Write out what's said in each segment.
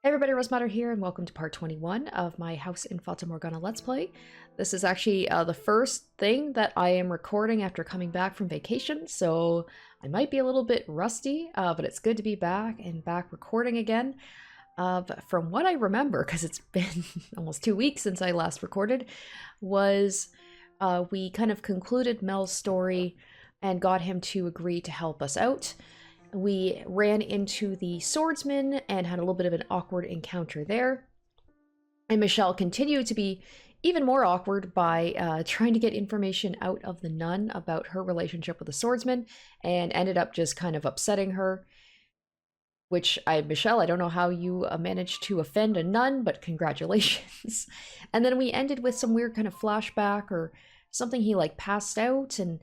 Hey everybody, Rosematter here, and welcome to part 21 of my House in Fata Morgana Let's Play. This is actually the first thing that I am recording after coming back from vacation, so I might be a little bit rusty, but it's good to be back and back recording again. But from what I remember, because it's been almost 2 weeks since I last recorded, was we kind of concluded Mel's story and got him to agree to help us out. We ran into the swordsman and had a little bit of an awkward encounter there. And Michel continued to be even more awkward by trying to get information out of the nun about her relationship with the swordsman, and ended up just kind of upsetting her. Which, Michel, I don't know how you managed to offend a nun, but congratulations. And then we ended with some weird kind of flashback or something. He like passed out and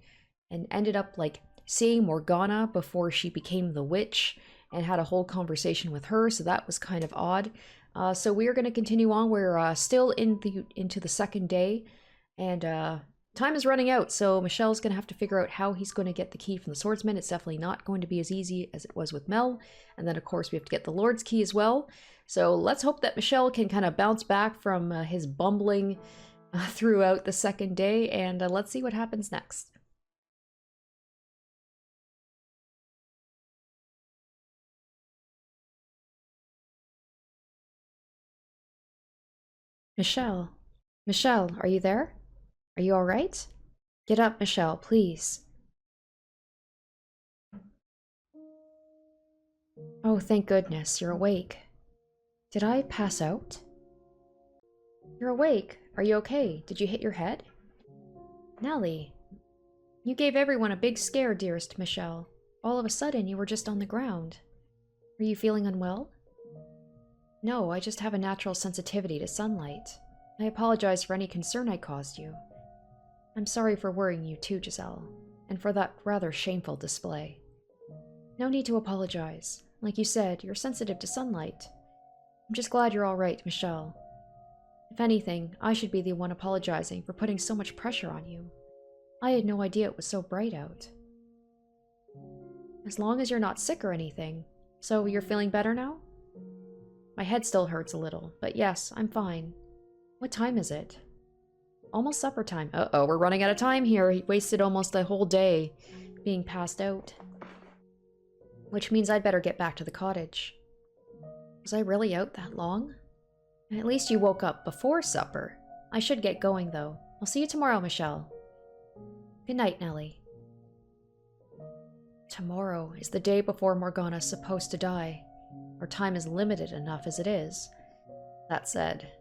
ended up like seeing Morgana before she became the witch and had a whole conversation with her, so that was kind of odd. So we're going to continue on. We're still into the second day, and time is running out, so Michel's going to have to figure out how he's going to get the key from the swordsman. It's definitely not going to be as easy as it was with Mel, and then of course we have to get the Lord's key as well. So let's hope that Michel can kind of bounce back from his bumbling throughout the second day, and let's see what happens next. Michel? Michel, are you there? Are you alright? Get up, Michel, please. Oh, thank goodness, you're awake. Did I pass out? You're awake. Are you okay? Did you hit your head? Nellie, you gave everyone a big scare, dearest Michel. All of a sudden, you were just on the ground. Are you feeling unwell? No, I just have a natural sensitivity to sunlight. I apologize for any concern I caused you. I'm sorry for worrying you too, Giselle, and for that rather shameful display. No need to apologize. Like you said, you're sensitive to sunlight. I'm just glad you're all right, Michel. If anything, I should be the one apologizing for putting so much pressure on you. I had no idea it was so bright out. As long as you're not sick or anything. So you're feeling better now? My head still hurts a little, but yes, I'm fine. What time is it? Almost supper time. Uh-oh, we're running out of time here. He wasted almost a whole day being passed out. Which means I'd better get back to the cottage. Was I really out that long? At least you woke up before supper. I should get going, though. I'll see you tomorrow, Michel. Good night, Nellie. Tomorrow is the day before Morgana's supposed to die. Our time is limited enough as it is. That said,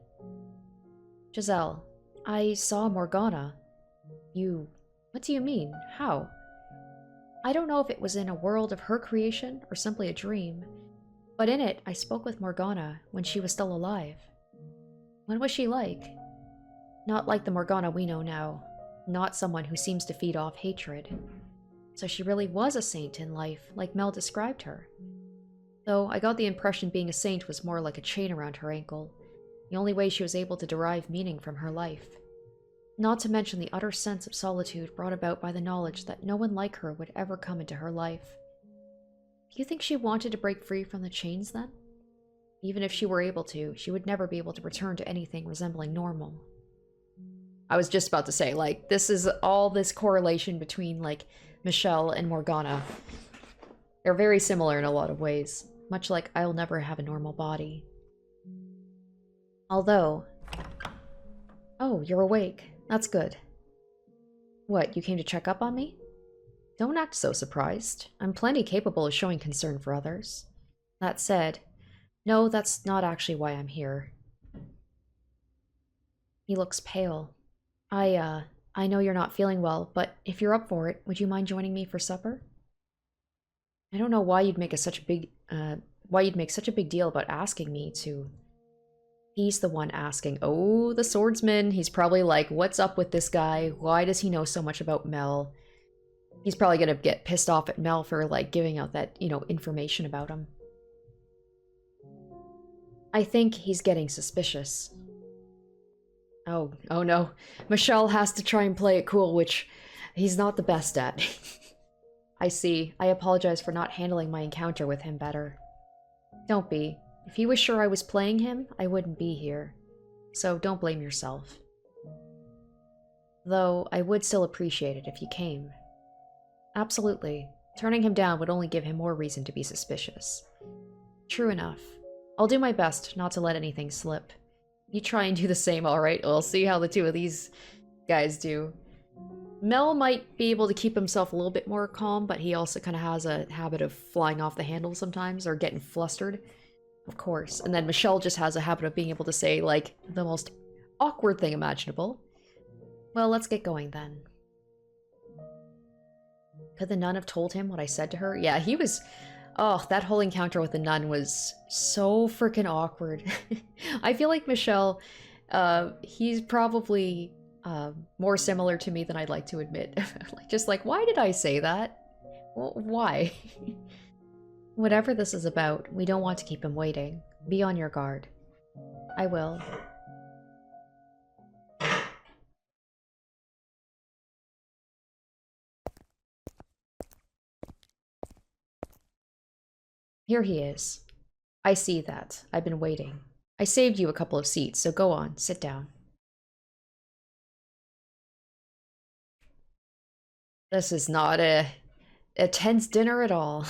Giselle, I saw Morgana. What do you mean? How? I don't know if it was in a world of her creation or simply a dream, but in it I spoke with Morgana when she was still alive. What was she like? Not like the Morgana we know now, not someone who seems to feed off hatred. So she really was a saint in life, like Mel described her. Though I got the impression being a saint was more like a chain around her ankle, the only way she was able to derive meaning from her life. Not to mention the utter sense of solitude brought about by the knowledge that no one like her would ever come into her life. Do you think she wanted to break free from the chains then? Even if she were able to, she would never be able to return to anything resembling normal. I was just about to say, like, this is all this correlation between, like, Michel and Morgana. They're very similar in a lot of ways, much like I'll never have a normal body. Although... Oh, you're awake. That's good. What, you came to check up on me? Don't act so surprised. I'm plenty capable of showing concern for others. That said, no, that's not actually why I'm here. He looks pale. I know you're not feeling well, but if you're up for it, would you mind joining me for supper? I don't know why you'd make such a big deal about asking me to. He's the one asking. Oh, the swordsman. He's probably like, what's up with this guy? Why does he know so much about Mel? He's probably gonna get pissed off at Mel for, like, giving out that, information about him. I think he's getting suspicious. Oh no. Michel has to try and play it cool, which he's not the best at. I see. I apologize for not handling my encounter with him better. Don't be. If he was sure I was playing him, I wouldn't be here. So don't blame yourself. Though, I would still appreciate it if you came. Absolutely. Turning him down would only give him more reason to be suspicious. True enough. I'll do my best not to let anything slip. You try and do the same, alright? We'll see how the two of these guys do. Mel might be able to keep himself a little bit more calm, but he also kind of has a habit of flying off the handle sometimes, or getting flustered. Of course. And then Michel just has a habit of being able to say, like, the most awkward thing imaginable. Well, let's get going then. Could the nun have told him what I said to her? Yeah, he was... Oh, that whole encounter with the nun was so freaking awkward. I feel like Michel, he's probably more similar to me than I'd like to admit. Just like, why did I say that? Well, why? Whatever this is about, we don't want to keep him waiting. Be on your guard. I will. Here he is. I see that. I've been waiting. I saved you a couple of seats, so go on, sit down. This is not a tense dinner at all.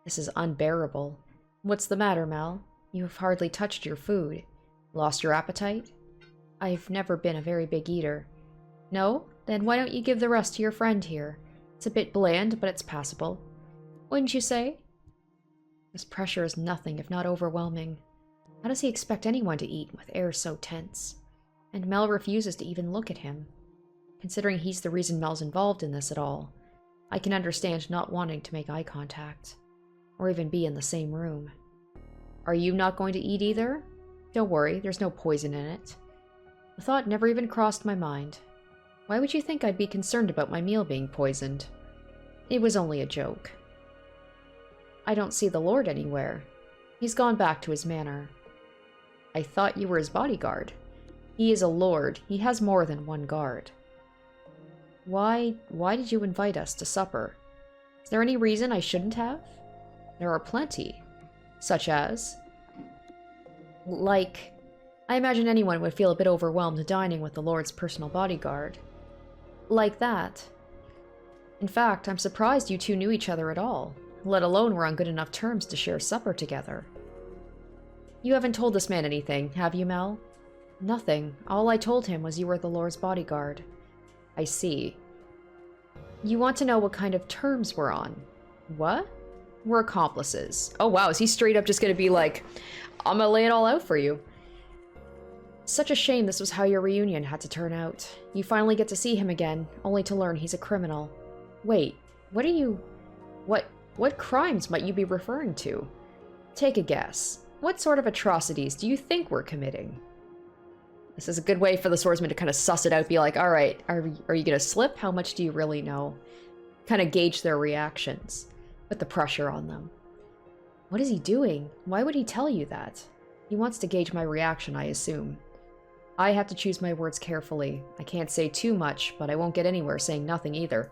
This is unbearable. What's the matter, Mel? You have hardly touched your food. Lost your appetite? I've never been a very big eater. No? Then why don't you give the rest to your friend here? It's a bit bland, but it's passable. Wouldn't you say? This pressure is nothing if not overwhelming. How does he expect anyone to eat with air so tense? And Mel refuses to even look at him. Considering he's the reason Mel's involved in this at all, I can understand not wanting to make eye contact. Or even be in the same room. Are you not going to eat either? Don't worry, there's no poison in it. The thought never even crossed my mind. Why would you think I'd be concerned about my meal being poisoned? It was only a joke. I don't see the Lord anywhere. He's gone back to his manor. I thought you were his bodyguard. He is a lord. He has more than one guard. Why did you invite us to supper? Is there any reason I shouldn't have? There are plenty. Such as? Like, I imagine anyone would feel a bit overwhelmed dining with the Lord's personal bodyguard. Like that. In fact, I'm surprised you two knew each other at all, let alone were on good enough terms to share supper together. You haven't told this man anything, have you, Mel? Nothing. All I told him was you were the Lord's bodyguard. I see. You want to know what kind of terms we're on? What? We're accomplices. Oh wow, is he straight up just gonna be like, I'm gonna lay it all out for you? Such a shame this was how your reunion had to turn out. You finally get to see him again, only to learn he's a criminal. Wait, what are you... What crimes might you be referring to? Take a guess. What sort of atrocities do you think we're committing? This is a good way for the swordsman to kind of suss it out, be like, alright, are you gonna slip? How much do you really know? Kind of gauge their reactions. Put the pressure on them. What is he doing? Why would he tell you that? He wants to gauge my reaction, I assume. I have to choose my words carefully. I can't say too much, but I won't get anywhere saying nothing either.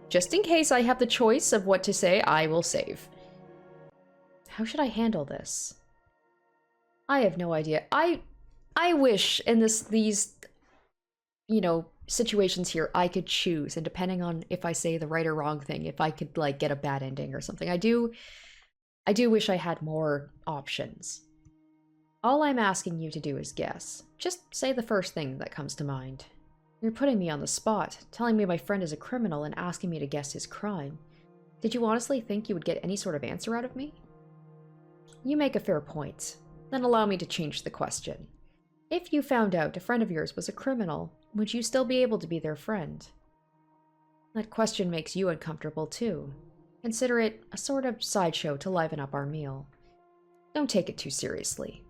Just in case I have the choice of what to say, I will save. How should I handle this? I have no idea. I wish in these, you know, situations here, I could choose, and depending on if I say the right or wrong thing, if I could, like, get a bad ending or something. I do wish I had more options. All I'm asking you to do is guess. Just say the first thing that comes to mind. You're putting me on the spot, telling me my friend is a criminal and asking me to guess his crime. Did you honestly think you would get any sort of answer out of me? You make a fair point. Then allow me to change the question. If you found out a friend of yours was a criminal, would you still be able to be their friend? That question makes you uncomfortable too. Consider it a sort of sideshow to liven up our meal. Don't take it too seriously.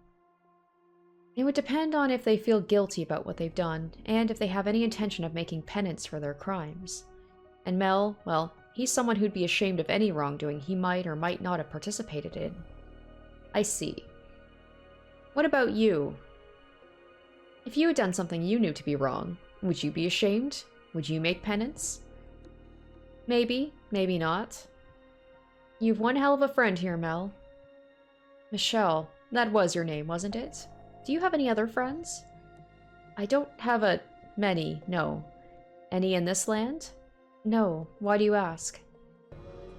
It would depend on if they feel guilty about what they've done, and if they have any intention of making penance for their crimes. And Mel, well, he's someone who'd be ashamed of any wrongdoing he might or might not have participated in. I see. What about you? If you had done something you knew to be wrong, would you be ashamed? Would you make penance? Maybe, maybe not. You've one hell of a friend here, Mel. Michel, that was your name, wasn't it? Do you have any other friends? I don't have many, no. Any in this land? No. Why do you ask?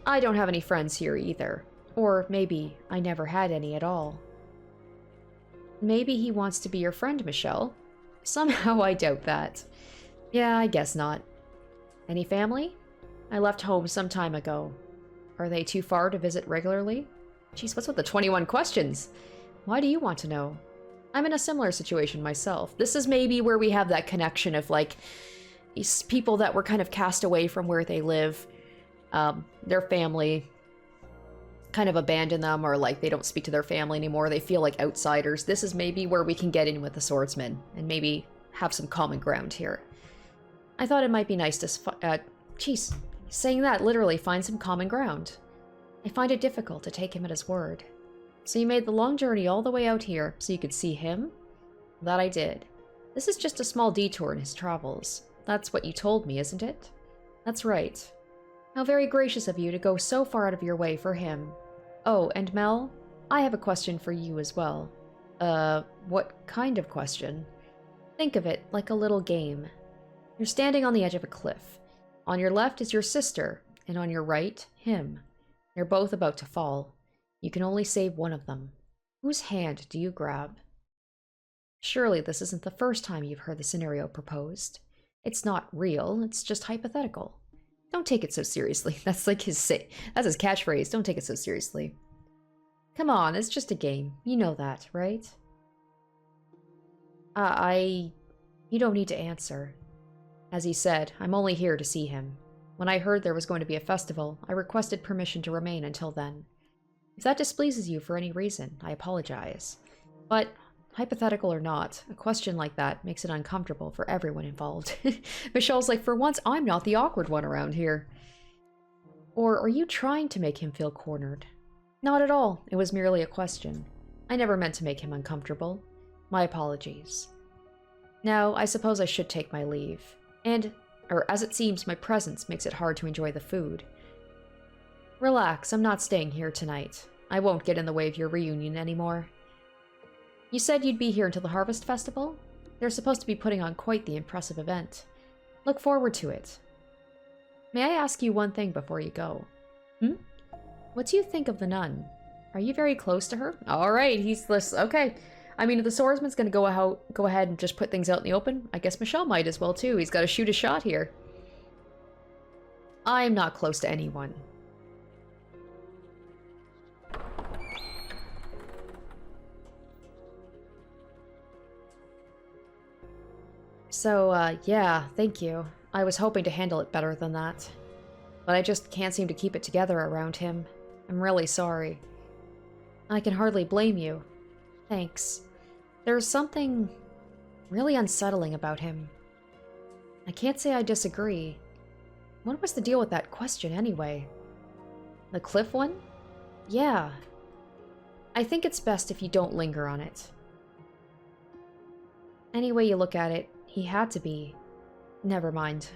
I don't have any friends here either. Or maybe I never had any at all. Maybe he wants to be your friend, Michel. Somehow I doubt that. Yeah, I guess not. Any family? I left home some time ago. Are they too far to visit regularly? Jeez, what's with the 21 questions? Why do you want to know? I'm in a similar situation myself. This is maybe where we have that connection of, like, these people that were kind of cast away from where they live. Their family kind of abandon them, or, like, they don't speak to their family anymore. They feel like outsiders. This is maybe where we can get in with the swordsman and maybe have some common ground here. I thought it might be nice to, jeez, saying that, literally, find some common ground. I find it difficult to take him at his word. So you made the long journey all the way out here so you could see him? That I did. This is just a small detour in his travels. That's what you told me, isn't it? That's right. How very gracious of you to go so far out of your way for him. Oh, and Mel, I have a question for you as well. What kind of question? Think of it like a little game. You're standing on the edge of a cliff. On your left is your sister, and on your right, him. They're both about to fall. You can only save one of them. Whose hand do you grab? Surely this isn't the first time you've heard the scenario proposed. It's not real, it's just hypothetical. Don't take it so seriously. That's like that's his catchphrase. Don't take it so seriously. Come on, it's just a game. You know that, right? You don't need to answer. As he said, I'm only here to see him. When I heard there was going to be a festival, I requested permission to remain until then. If that displeases you for any reason, I apologize. But, hypothetical or not, a question like that makes it uncomfortable for everyone involved. Michelle's like, for once, I'm not the awkward one around here. Or are you trying to make him feel cornered? Not at all. It was merely a question. I never meant to make him uncomfortable. My apologies. Now, I suppose I should take my leave. Or as it seems, my presence makes it hard to enjoy the food. Relax, I'm not staying here tonight. I won't get in the way of your reunion anymore. You said you'd be here until the Harvest Festival? They're supposed to be putting on quite the impressive event. Look forward to it. May I ask you one thing before you go? What do you think of the nun? Are you very close to her? Alright, okay. I mean, if the swordsman's gonna go ahead and just put things out in the open, I guess Michel might as well too. He's gotta shoot a shot here. I'm not close to anyone. So, yeah, thank you. I was hoping to handle it better than that. But I just can't seem to keep it together around him. I'm really sorry. I can hardly blame you. Thanks. There's something really unsettling about him. I can't say I disagree. What was the deal with that question anyway? The cliff one? Yeah. I think it's best if you don't linger on it. Any way you look at it, he had to be. Never mind.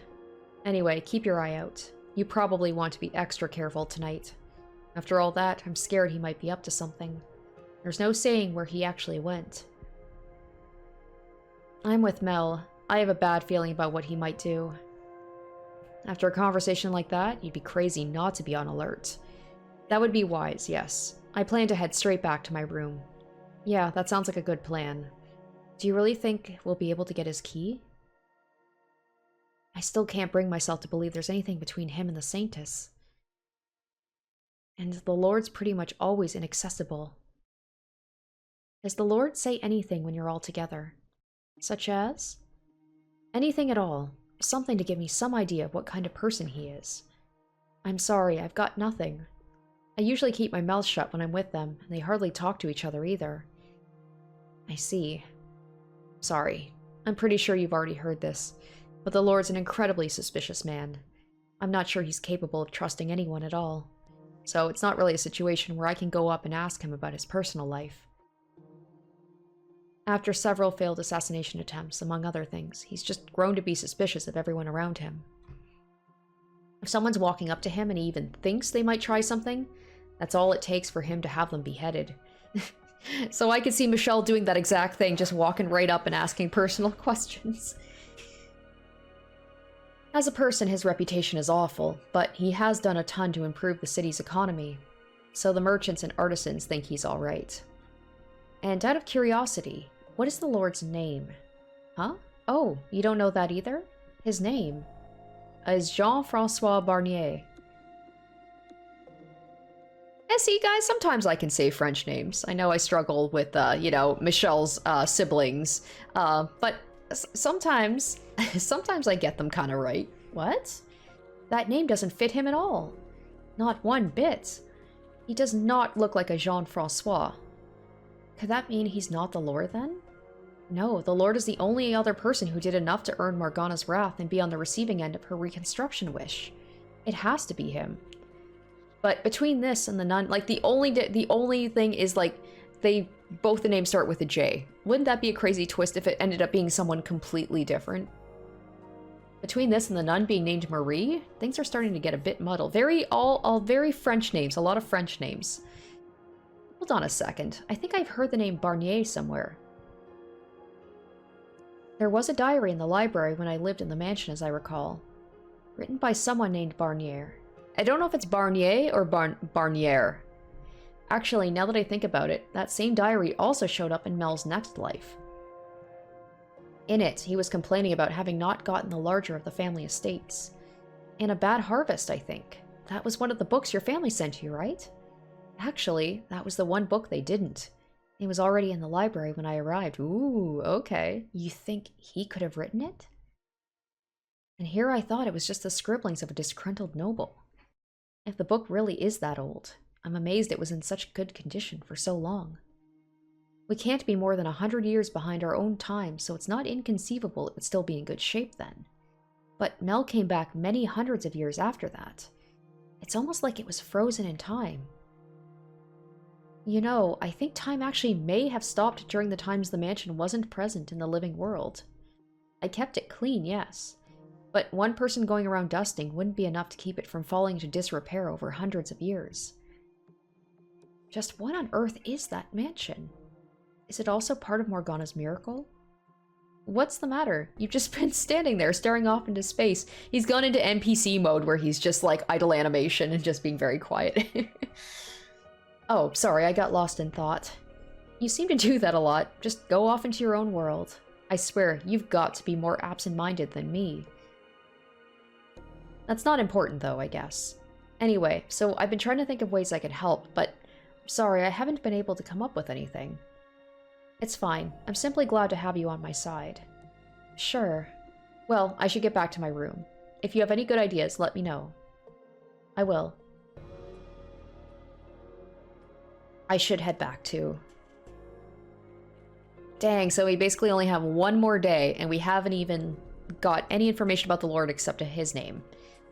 Anyway, keep your eye out. You probably want to be extra careful tonight. After all that, I'm scared he might be up to something. There's no saying where he actually went. I'm with Mel. I have a bad feeling about what he might do. After a conversation like that, you'd be crazy not to be on alert. That would be wise, yes. I plan to head straight back to my room. Yeah, that sounds like a good plan. Do you really think we'll be able to get his key? I still can't bring myself to believe there's anything between him and the Saintess. And the Lord's pretty much always inaccessible. Does the Lord say anything when you're all together? Such as? Anything at all. Something to give me some idea of what kind of person he is. I'm sorry, I've got nothing. I usually keep my mouth shut when I'm with them, and they hardly talk to each other either. I see. Sorry. I'm pretty sure you've already heard this, but the Lord's an incredibly suspicious man. I'm not sure he's capable of trusting anyone at all. So it's not really a situation where I can go up and ask him about his personal life. After several failed assassination attempts, among other things, he's just grown to be suspicious of everyone around him. If someone's walking up to him and he even thinks they might try something, That's all it takes for him to have them beheaded. So I could see Michel doing that exact thing, just walking right up and asking personal questions. As a person, his reputation is awful, but he has done a ton to improve the city's economy, so the merchants and artisans think he's alright. And out of curiosity, what is the Lord's name? Huh? Oh, you don't know that either? His name is Jean-Francois Barnier. Yeah, see, guys, sometimes I can say French names. I know I struggle with, you know, Michel's siblings, but sometimes I get them kind of right. What? That name doesn't fit him at all. Not one bit. He does not look like a Jean-Francois. Could that mean he's not the Lord, then? No, the Lord is the only other person who did enough to earn Morgana's wrath and be on the receiving end of her reconstruction wish. It has to be him. But between this and the nun, like, the only thing is, like, both the names start with a J. Wouldn't that be a crazy twist if it ended up being someone completely different? Between this and the nun being named Marie, things are starting to get a bit muddled. All very French names, a lot of French names. Hold on a second. I think I've heard the name Barnier somewhere. There was a diary in the library when I lived in the mansion, as I recall. Written by someone named Barnier. I don't know if it's Barnier or Barnier. Actually, now that I think about it, that same diary also showed up in Mel's next life. In it, he was complaining about having not gotten the larger of the family estates. And a bad harvest, I think. That was one of the books your family sent you, right? Actually, that was the one book they didn't. It was already in the library when I arrived. Ooh, okay. You think he could have written it? And here I thought it was just the scribblings of a disgruntled noble. If the book really is that old, I'm amazed it was in such good condition for so long. We can't be more than 100 years behind our own time, so it's not inconceivable it would still be in good shape then. But Mel came back many hundreds of years after that. It's almost like it was frozen in time. You know, I think time actually may have stopped during the times the mansion wasn't present in the living world. I kept it clean, yes. But one person going around dusting wouldn't be enough to keep it from falling into disrepair over hundreds of years. Just what on earth is that mansion? Is it also part of Morgana's miracle? What's the matter? You've just been standing there staring off into space. He's gone into NPC mode where he's just like idle animation and just being very quiet. Oh, sorry, I got lost in thought. You seem to do that a lot. Just go off into your own world. I swear, you've got to be more absent-minded than me. That's not important though, I guess. Anyway, so I've been trying to think of ways I could help, but sorry, I haven't been able to come up with anything. It's fine. I'm simply glad to have you on my side. Sure. Well, I should get back to my room. If you have any good ideas, let me know. I will. I should head back too. Dang, so we basically only have one more day, and we haven't even got any information about the Lord except his name.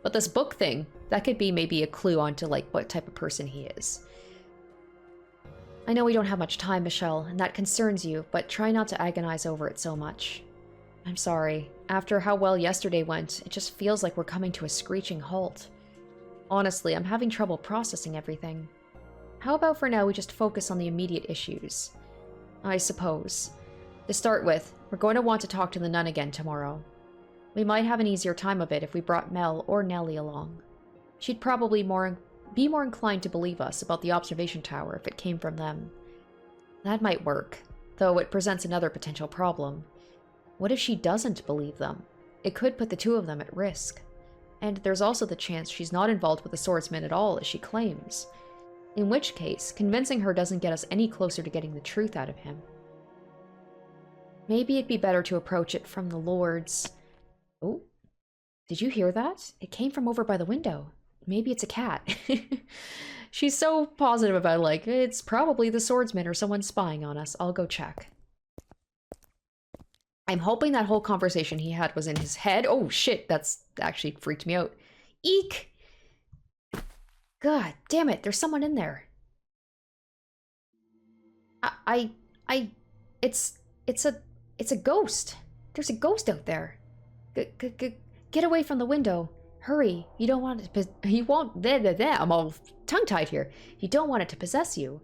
But this book thing, that could be maybe a clue onto like what type of person he is. I know we don't have much time, Michel, and that concerns you, but try not to agonize over it so much. I'm sorry. After how well yesterday went, it just feels like we're coming to a screeching halt. Honestly, I'm having trouble processing everything. How about for now we just focus on the immediate issues? I suppose. To start with, we're going to want to talk to the nun again tomorrow. We might have an easier time of it if we brought Mel or Nellie along. She'd probably be more inclined to believe us about the observation tower if it came from them. That might work, though it presents another potential problem. What if she doesn't believe them? It could put the two of them at risk. And there's also the chance she's not involved with the swordsman at all, as she claims. In which case, convincing her doesn't get us any closer to getting the truth out of him. Maybe it'd be better to approach it from the Lord's... Oh, did you hear that? It came from over by the window. Maybe it's a cat. She's so positive about it, like, it's probably the swordsman or someone spying on us. I'll go check. I'm hoping that whole conversation he had was in his head. Oh shit, that's actually freaked me out. Eek! God damn it, there's someone in there. It's a ghost. There's a ghost out there. Get away from the window. Hurry, you don't want it to you won't I'm all tongue-tied here. You don't want it to possess you.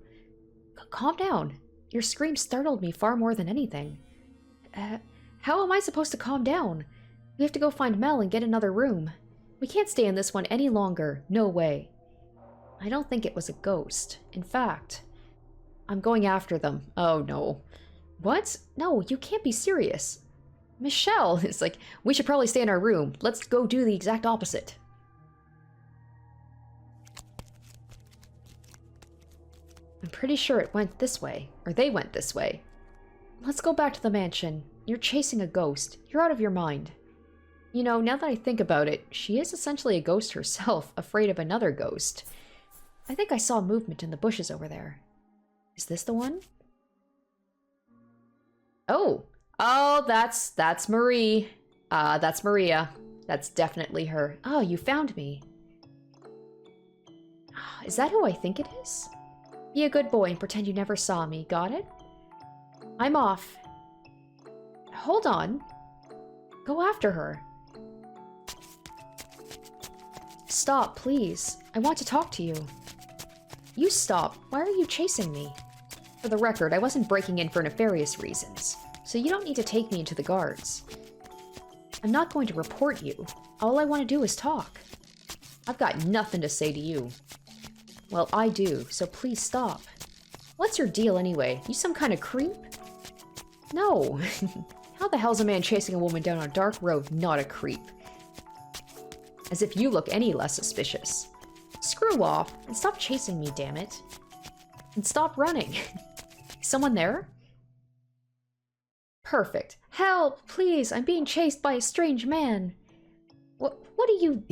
Calm down. Your scream startled me far more than anything. How am I supposed to calm down? We have to go find Mel and get another room. We can't stay in this one any longer. No way. I don't think it was a ghost. In fact, I'm going after them. Oh no. What? No, you can't be serious. Michel, it's like, we should probably stay in our room. Let's go do the exact opposite. I'm pretty sure it went this way. Or they went this way. Let's go back to the mansion. You're chasing a ghost. You're out of your mind. You know, now that I think about it, she is essentially a ghost herself, afraid of another ghost. I think I saw movement in the bushes over there. Is this the one? Oh! Oh, that's Marie. That's Maria. That's definitely her. Oh, you found me. Is that who I think it is? Be a good boy and pretend you never saw me. Got it? I'm off. Hold on. Go after her. Stop, please. I want to talk to you. You stop. Why are you chasing me? For the record, I wasn't breaking in for nefarious reasons, so you don't need to take me into the guards. I'm not going to report you. All I want to do is talk. I've got nothing to say to you. Well, I do, so please stop. What's your deal anyway? You some kind of creep? No. How the hell's a man chasing a woman down a dark road not a creep? As if you look any less suspicious. Screw off, and stop chasing me, damn it. And stop running. Someone there? Perfect. Help, please, I'm being chased by a strange man. What are you...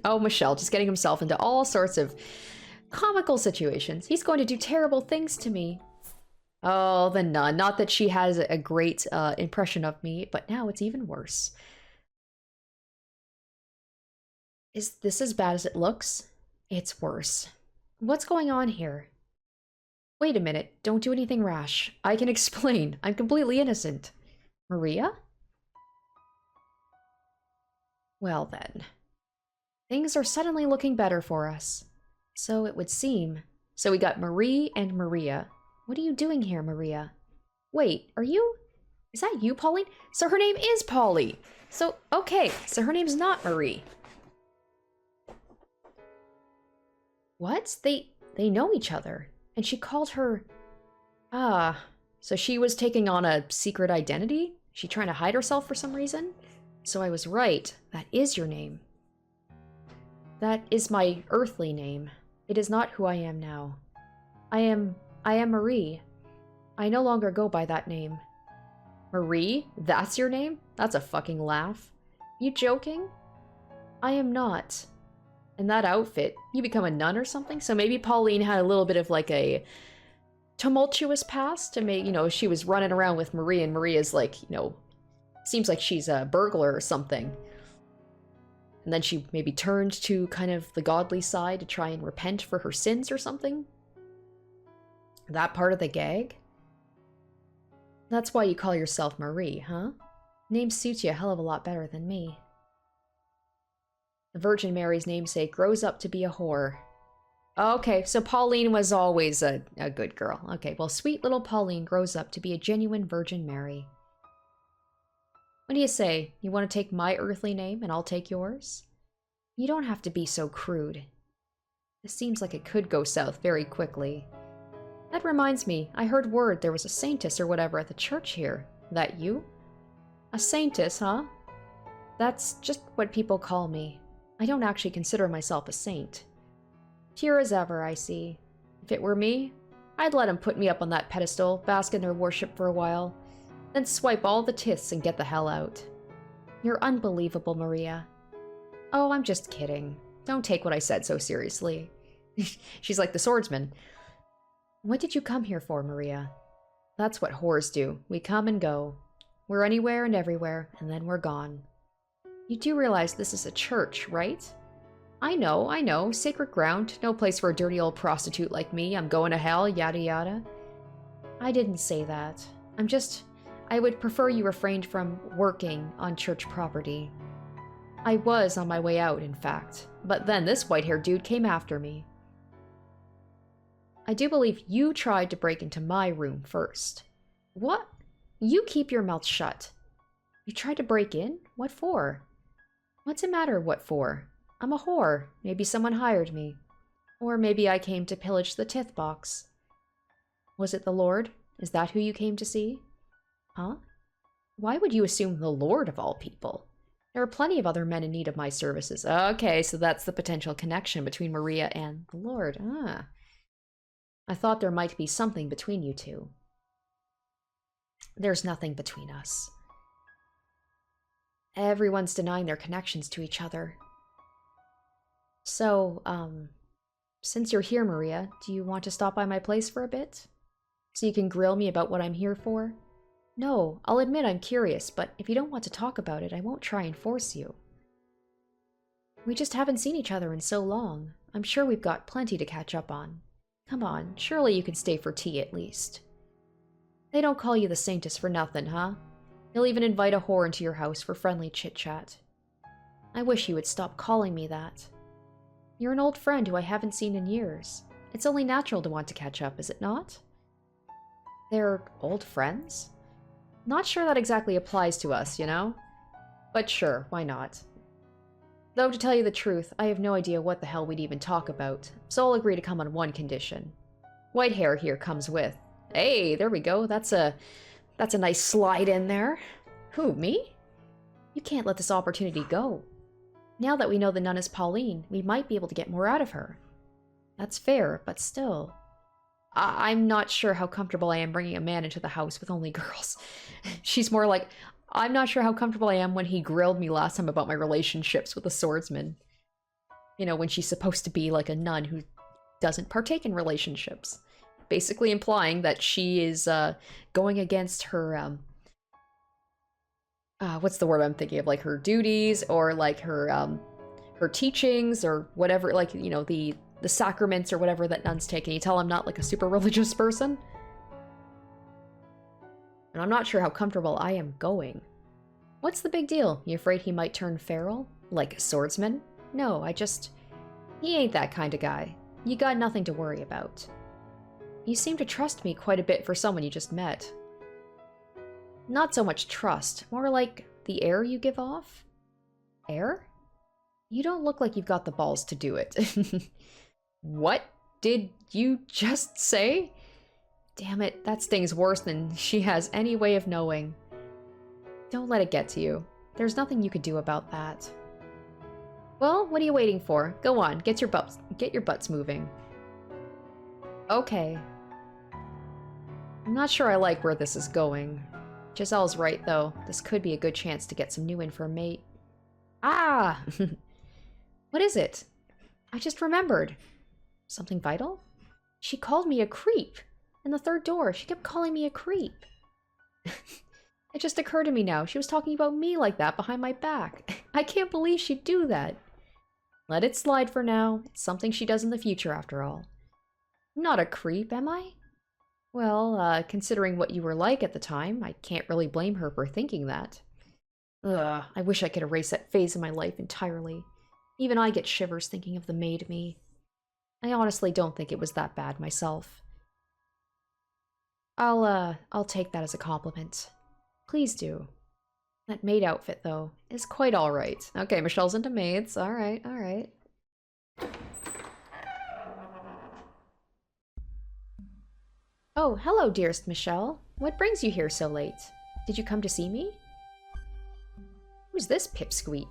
Oh, Michel, just getting himself into all sorts of comical situations. He's going to do terrible things to me. Oh, the nun. Not that she has a great impression of me, but now it's even worse. Is this as bad as it looks? It's worse. What's going on here? Wait a minute. Don't do anything rash. I can explain. I'm completely innocent. Maria? Well then. Things are suddenly looking better for us. So it would seem. So we got Marie and Maria. What are you doing here, Maria? Wait, are you... Is that you, Pauline? So her name is Pauline. So, okay. So her name's not Marie. What? They know each other. And she called her... Ah. So she was taking on a secret identity? She trying to hide herself for some reason? So I was right. That is your name. That is my earthly name. It is not who I am now. I am Marie. I no longer go by that name. Marie? That's your name? That's a fucking laugh. You joking? I am not. In that outfit, you become a nun or something? So maybe Pauline had a little bit of like a tumultuous past, and you know, she was running around with Marie, and Maria's like, you know, seems like she's a burglar or something. And then she maybe turned to kind of the godly side to try and repent for her sins or something. That part of the gag? That's why you call yourself Marie, huh? Name suits you a hell of a lot better than me. The Virgin Mary's namesake grows up to be a whore. Okay, so Pauline was always a good girl. Okay, well, sweet little Pauline grows up to be a genuine Virgin Mary. What do you say? You want to take my earthly name and I'll take yours? You don't have to be so crude. This seems like it could go south very quickly. That reminds me, I heard word there was a saintess or whatever at the church here. That you? A saintess, huh? That's just what people call me. I don't actually consider myself a saint. Pure as ever, I see. If it were me, I'd let them put me up on that pedestal, bask in their worship for a while, then swipe all the tiths and get the hell out. You're unbelievable, Maria. Oh, I'm just kidding. Don't take what I said so seriously. She's like the swordsman. What did you come here for, Maria? That's what whores do. We come and go. We're anywhere and everywhere, and then we're gone. You do realize this is a church, right? I know. Sacred ground. No place for a dirty old prostitute like me. I'm going to hell, yada yada. I didn't say that. I would prefer you refrained from working on church property. I was on my way out, in fact. But then this white-haired dude came after me. I do believe you tried to break into my room first. What? You keep your mouth shut. You tried to break in? What for? What's it matter what for? I'm a whore. Maybe someone hired me. Or maybe I came to pillage the tith box. Was it the Lord? Is that who you came to see? Huh? Why would you assume the Lord of all people? There are plenty of other men in need of my services. Okay, so that's the potential connection between Maria and the Lord. Ah. I thought there might be something between you two. There's nothing between us. Everyone's denying their connections to each other. So, since you're here, Maria, do you want to stop by my place for a bit? So you can grill me about what I'm here for? No, I'll admit I'm curious, but if you don't want to talk about it, I won't try and force you. We just haven't seen each other in so long. I'm sure we've got plenty to catch up on. Come on, surely you can stay for tea at least. They don't call you the Saintess for nothing, huh? You'll even invite a whore into your house for friendly chit-chat. I wish you would stop calling me that. You're an old friend who I haven't seen in years. It's only natural to want to catch up, is it not? They're old friends? Not sure that exactly applies to us, you know? But sure, why not? Though to tell you the truth, I have no idea what the hell we'd even talk about, so I'll agree to come on one condition. White hair here comes with. Hey, there we go. That's a nice slide in there. Who, me? You can't let this opportunity go. Now that we know the nun is Pauline, we might be able to get more out of her. That's fair, but still. I'm not sure how comfortable I am bringing a man into the house with only girls. She's more like, I'm not sure how comfortable I am when he grilled me last time about my relationships with a swordsman. You know, when she's supposed to be like a nun who doesn't partake in relationships. Basically implying that she is going against her, what's the word I'm thinking of? Like her duties or like her teachings or whatever, like, you know, the sacraments or whatever that nuns take. And you tell I'm not like a super religious person? And I'm not sure how comfortable I am going. What's the big deal? You afraid he might turn feral? Like a swordsman? No, he ain't that kind of guy. You got nothing to worry about. You seem to trust me quite a bit for someone you just met. Not so much trust, more like the air you give off? Air? You don't look like you've got the balls to do it. What did you just say? Damn it, that stings worse than she has any way of knowing. Don't let it get to you. There's nothing you could do about that. Well, what are you waiting for? Go on, get your butts moving. Okay. I'm not sure I like where this is going. Giselle's right, though. This could be a good chance to get some new information. Ah! What is it? I just remembered. Something vital? She called me a creep. In the third door, she kept calling me a creep. It just occurred to me now. She was talking about me like that behind my back. I can't believe she'd do that. Let it slide for now. It's something she does in the future, after all. I'm not a creep, am I? Well, considering what you were like at the time, I can't really blame her for thinking that. Ugh, I wish I could erase that phase of my life entirely. Even I get shivers thinking of the maid me. I honestly don't think it was that bad myself. I'll take that as a compliment. Please do. That maid outfit, though, is quite alright. Okay, Michelle's into maids. Alright, alright. Oh, hello, dearest Michel. What brings you here so late? Did you come to see me? Who's this pipsqueak?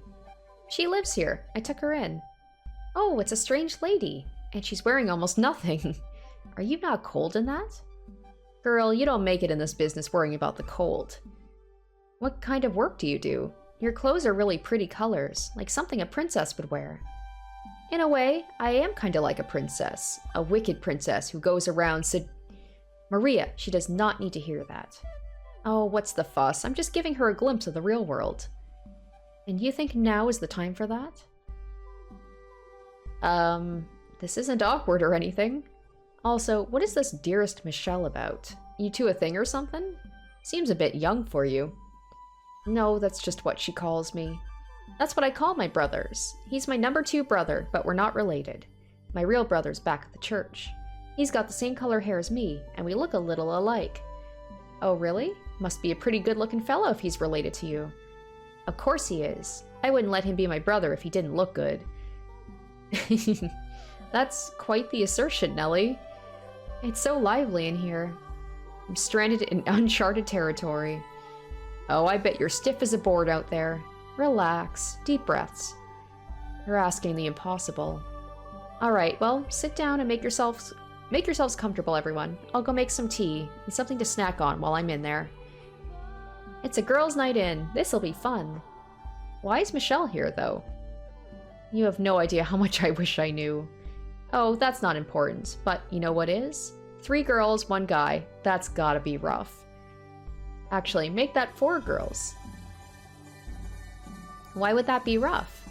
She lives here. I took her in. Oh, it's a strange lady. And she's wearing almost nothing. Are you not cold in that? Girl, you don't make it in this business worrying about the cold. What kind of work do you do? Your clothes are really pretty colors, like something a princess would wear. In a way, I am kinda like a princess. A wicked princess who goes around Maria, she does not need to hear that. Oh, what's the fuss? I'm just giving her a glimpse of the real world. And you think now is the time for that? This isn't awkward or anything. Also, what is this dearest Michel about? You two a thing or something? Seems a bit young for you. No, that's just what she calls me. That's what I call my brothers. He's my number 2 brother, but we're not related. My real brother's back at the church. He's got the same color hair as me, and we look a little alike. Oh, really? Must be a pretty good-looking fellow if he's related to you. Of course he is. I wouldn't let him be my brother if he didn't look good. That's quite the assertion, Nellie. It's so lively in here. I'm stranded in uncharted territory. Oh, I bet you're stiff as a board out there. Relax. Deep breaths. You're asking the impossible. Alright, well, sit down and make yourselves comfortable, everyone. I'll go make some tea and something to snack on while I'm in there. It's a girls' night in. This'll be fun. Why is Michel here, though? You have no idea how much I wish I knew. Oh, that's not important, but you know what is? 3 girls, 1 guy. That's gotta be rough. Actually, make that 4 girls. Why would that be rough?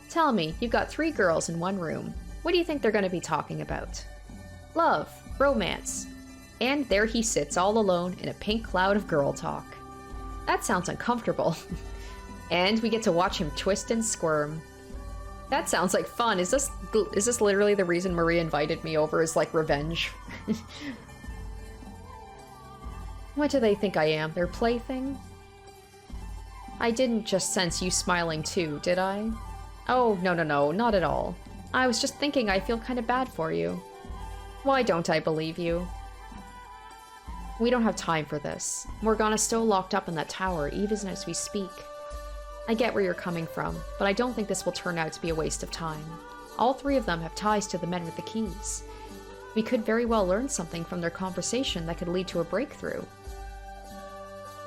Tell me, you've got 3 girls in 1 room. What do you think they're gonna be talking about? Love, romance. And there he sits all alone in a pink cloud of girl talk. That sounds uncomfortable. And we get to watch him twist and squirm. That sounds like fun. Is this literally the reason Maria invited me over, is like revenge? What do they think I am, their plaything? I didn't just sense you smiling too, did I? Oh, no, not at all. I was just thinking I feel kind of bad for you. Why don't I believe you? We don't have time for this. Morgana's still locked up in that tower, even as we speak. I get where you're coming from, but I don't think this will turn out to be a waste of time. All 3 of them have ties to the men with the keys. We could very well learn something from their conversation that could lead to a breakthrough.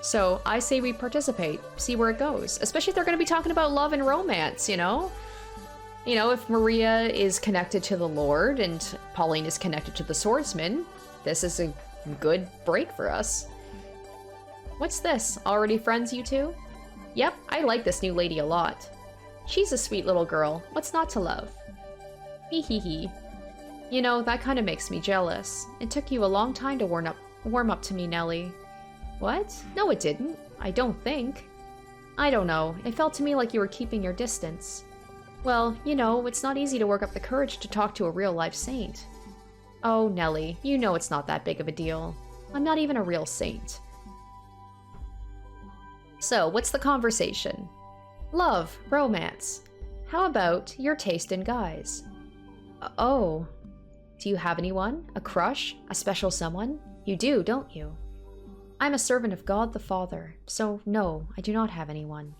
So, I say we participate, see where it goes. Especially if they're going to be talking about love and romance, you know? You know, if Maria is connected to the Lord and Pauline is connected to the swordsman, this is a good break for us. What's this? Already friends, you two? Yep, I like this new lady a lot. She's a sweet little girl. What's not to love? Hee hee hee. You know, that kind of makes me jealous. It took you a long time to warm up to me, Nellie. What? No, it didn't. I don't think. I don't know. It felt to me like you were keeping your distance. Well, you know, it's not easy to work up the courage to talk to a real-life saint. Oh, Nellie, you know it's not that big of a deal. I'm not even a real saint. So, what's the conversation? Love, romance. How about your taste in guys? Oh. Do you have anyone? A crush? A special someone? You do, don't you? I'm a servant of God the Father, so no, I do not have anyone.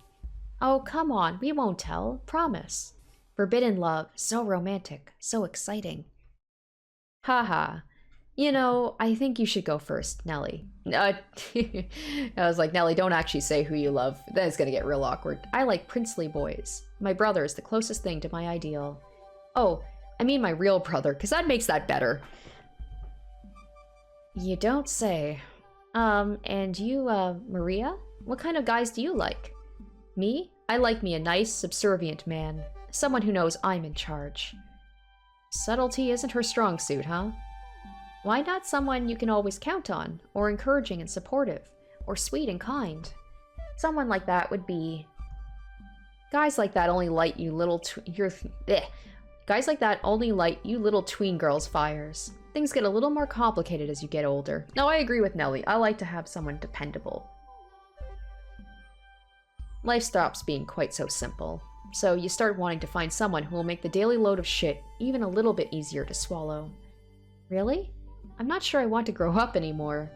Oh, come on, we won't tell. Promise. Forbidden love, so romantic, so exciting. Haha. You know, I think you should go first, Nellie. I was like, Nellie, don't actually say who you love. Then it's gonna get real awkward. I like princely boys. My brother is the closest thing to my ideal. Oh, I mean my real brother, because that makes that better. You don't say. And you, Maria? What kind of guys do you like? Me? I like me a nice, subservient man. Someone who knows I'm in charge. Subtlety isn't her strong suit, huh? Why not someone you can always count on, or encouraging and supportive, or sweet and kind? Someone like that would be... Guys like that only light you little Guys like that only light you little tween girls' fires. Things get a little more complicated as you get older. No, I agree with Nellie. I like to have someone dependable. Life stops being quite so simple. So you start wanting to find someone who will make the daily load of shit even a little bit easier to swallow. Really? I'm not sure I want to grow up anymore.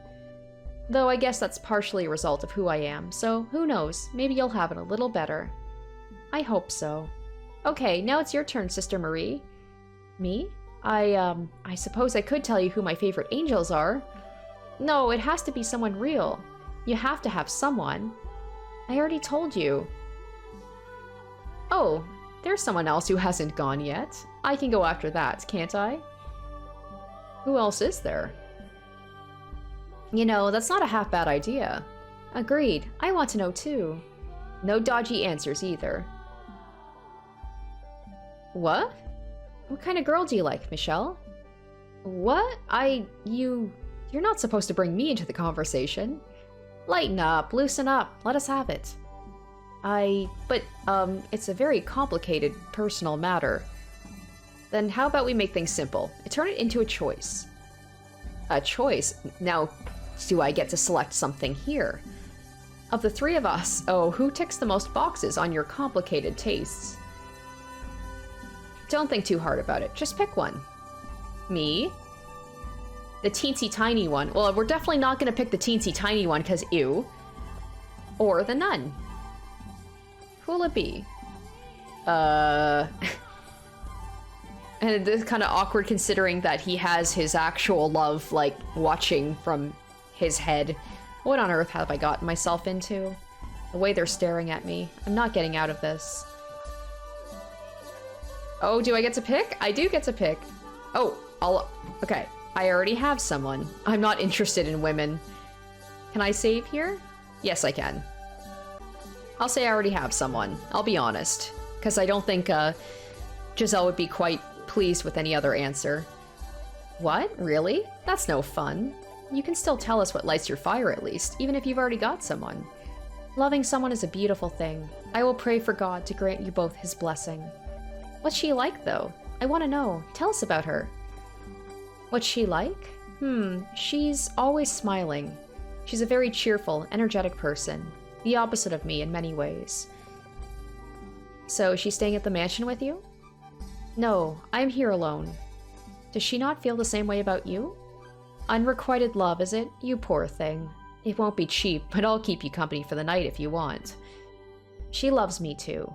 Though I guess that's partially a result of who I am, so who knows, maybe you'll have it a little better. I hope so. Okay, now it's your turn, Sister Marie. Me? I suppose I could tell you who my favorite angels are. No, it has to be someone real. You have to have someone. I already told you. Oh, there's someone else who hasn't gone yet. I can go after that, can't I? Who else is there? You know, that's not a half bad idea. Agreed. I want to know too. No dodgy answers either. What? What kind of girl do you like, Michel? What? You're not supposed to bring me into the conversation. Lighten up, loosen up, let us have it. It's a very complicated personal matter. Then how about we make things simple? Turn it into a choice. A choice? Now, do I get to select something here? Of the three of us, who ticks the most boxes on your complicated tastes? Don't think too hard about it. Just pick one. Me? The teensy tiny one. Well, we're definitely not going to pick the teensy tiny one, because ew. Or the nun. Who'll it be? And it's kind of awkward considering that he has his actual love, like, watching from his head. What on earth have I gotten myself into? The way they're staring at me. I'm not getting out of this. Oh, do I get to pick? I do get to pick. Oh, okay. I already have someone. I'm not interested in women. Can I save here? Yes, I can. I'll say I already have someone. I'll be honest. Because I don't think, Giselle would be quite pleased with any other answer. What? Really? That's no fun. You can still tell us what lights your fire at least, even if you've already got someone. Loving someone is a beautiful thing. I will pray for God to grant you both his blessing. What's she like, though? I want to know. Tell us about her. What's she like? She's always smiling. She's a very cheerful, energetic person. The opposite of me in many ways. So, is she staying at the mansion with you? No, I'm here alone. Does she not feel the same way about you? Unrequited love, is it? You poor thing. It won't be cheap, but I'll keep you company for the night if you want. She loves me too.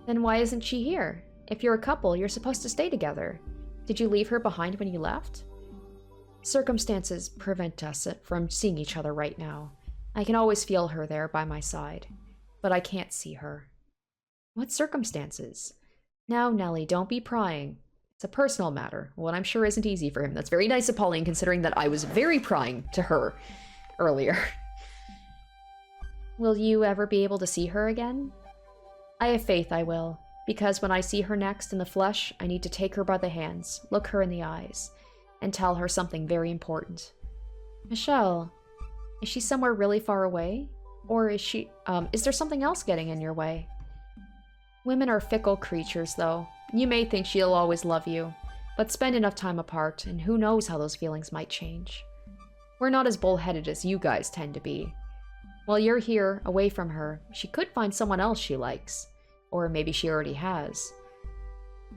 Then why isn't she here? If you're a couple, you're supposed to stay together. Did you leave her behind when you left? Circumstances prevent us from seeing each other right now. I can always feel her there by my side, but I can't see her. What circumstances? Now, Nellie, don't be prying. It's a personal matter, what I'm sure isn't easy for him. That's very nice of Pauline, considering that I was very prying to her earlier. Will you ever be able to see her again? I have faith I will, because when I see her next in the flesh, I need to take her by the hands, look her in the eyes, and tell her something very important. Michel, is she somewhere really far away? Or is there something else getting in your way? Women are fickle creatures, though. You may think she'll always love you, but spend enough time apart, and who knows how those feelings might change. We're not as bullheaded as you guys tend to be. While you're here, away from her, she could find someone else she likes. Or maybe she already has.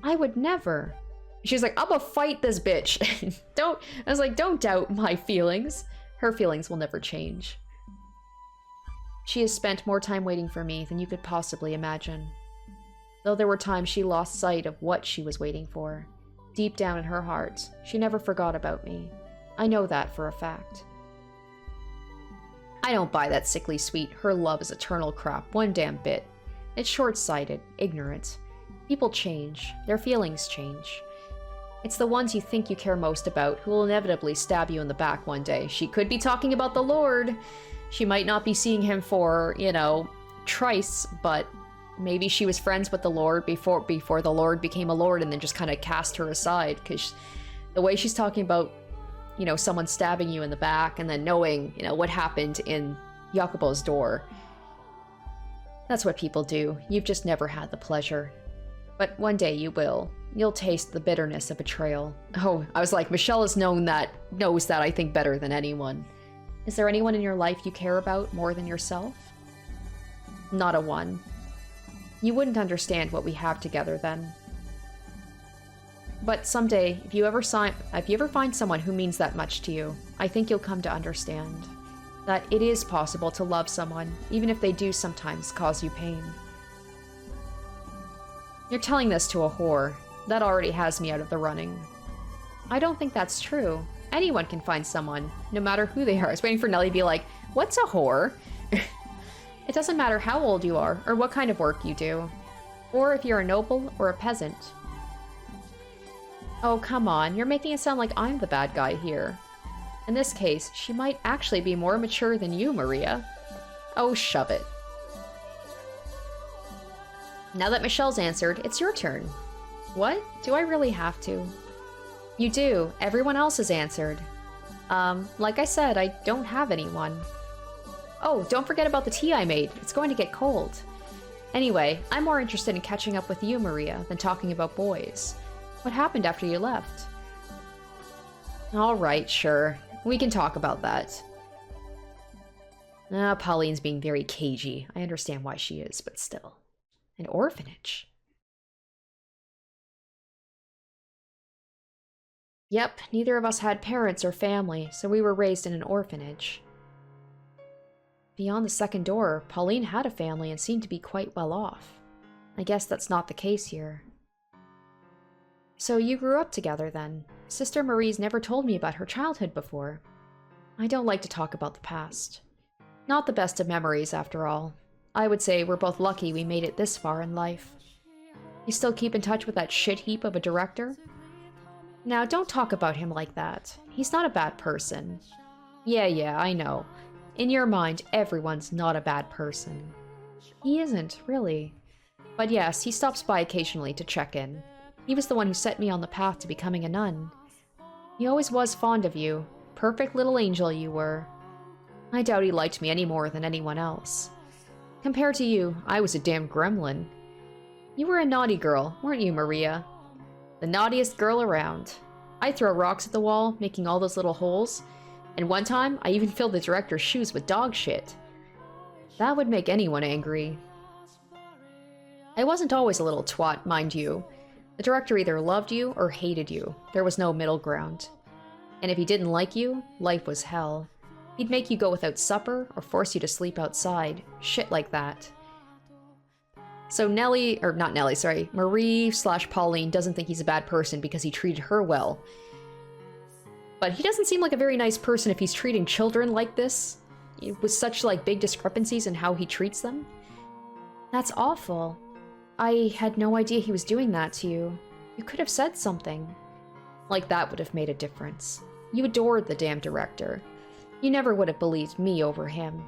I would never. She's like, I'm gonna fight this bitch. I was like, don't doubt my feelings. Her feelings will never change. She has spent more time waiting for me than you could possibly imagine. Though there were times she lost sight of what she was waiting for. Deep down in her heart, she never forgot about me. I know that for a fact. I don't buy that sickly sweet, her love is eternal crap one damn bit. It's short-sighted, ignorant. People change. Their feelings change. It's the ones you think you care most about who will inevitably stab you in the back one day. She could be talking about the Lord. She might not be seeing him for, trice, but maybe she was friends with the Lord before the Lord became a Lord and then just kind of cast her aside, because the way she's talking about, someone stabbing you in the back and then knowing, what happened in Jacobo's door. That's what people do. You've just never had the pleasure. But one day you will. You'll taste the bitterness of betrayal. Oh, I was like, Michel knows that I think better than anyone. Is there anyone in your life you care about more than yourself? Not a one. You wouldn't understand what we have together then. But someday, if you ever find someone who means that much to you, I think you'll come to understand that it is possible to love someone, even if they do sometimes cause you pain. You're telling this to a whore. That already has me out of the running. I don't think that's true. Anyone can find someone, no matter who they are. I was waiting for Nellie to be like, what's a whore? It doesn't matter how old you are, or what kind of work you do, or if you're a noble or a peasant. Oh, come on, you're making it sound like I'm the bad guy here. In this case, she might actually be more mature than you, Maria. Oh, shove it. Now that Michel's answered, it's your turn. What? Do I really have to? You do. Everyone else has answered. Like I said, I don't have anyone. Oh, don't forget about the tea I made. It's going to get cold. Anyway, I'm more interested in catching up with you, Maria, than talking about boys. What happened after you left? Alright, sure. We can talk about that. Pauline's being very cagey. I understand why she is, but still. An orphanage. Yep, neither of us had parents or family, so we were raised in an orphanage. Beyond the second door, Pauline had a family and seemed to be quite well off. I guess that's not the case here. So you grew up together then. Sister Marie's never told me about her childhood before. I don't like to talk about the past. Not the best of memories, after all. I would say we're both lucky we made it this far in life. You still keep in touch with that shit heap of a director? Now, don't talk about him like that. He's not a bad person. Yeah, I know. In your mind, everyone's not a bad person. He isn't, really. But yes, he stops by occasionally to check in. He was the one who set me on the path to becoming a nun. He always was fond of you. Perfect little angel you were. I doubt he liked me any more than anyone else. Compared to you, I was a damn gremlin. You were a naughty girl, weren't you, Maria? The naughtiest girl around. I'd throw rocks at the wall, making all those little holes. And one time, I even filled the director's shoes with dog shit. That would make anyone angry. I wasn't always a little twat, mind you. The director either loved you or hated you. There was no middle ground. And if he didn't like you, life was hell. He'd make you go without supper or force you to sleep outside. Shit like that. So Marie/Pauline doesn't think he's a bad person because he treated her well. But he doesn't seem like a very nice person if he's treating children like this, with such big discrepancies in how he treats them. That's awful. I had no idea he was doing that to you. You could have said something. Like that would have made a difference. You adored the damn director. You never would have believed me over him.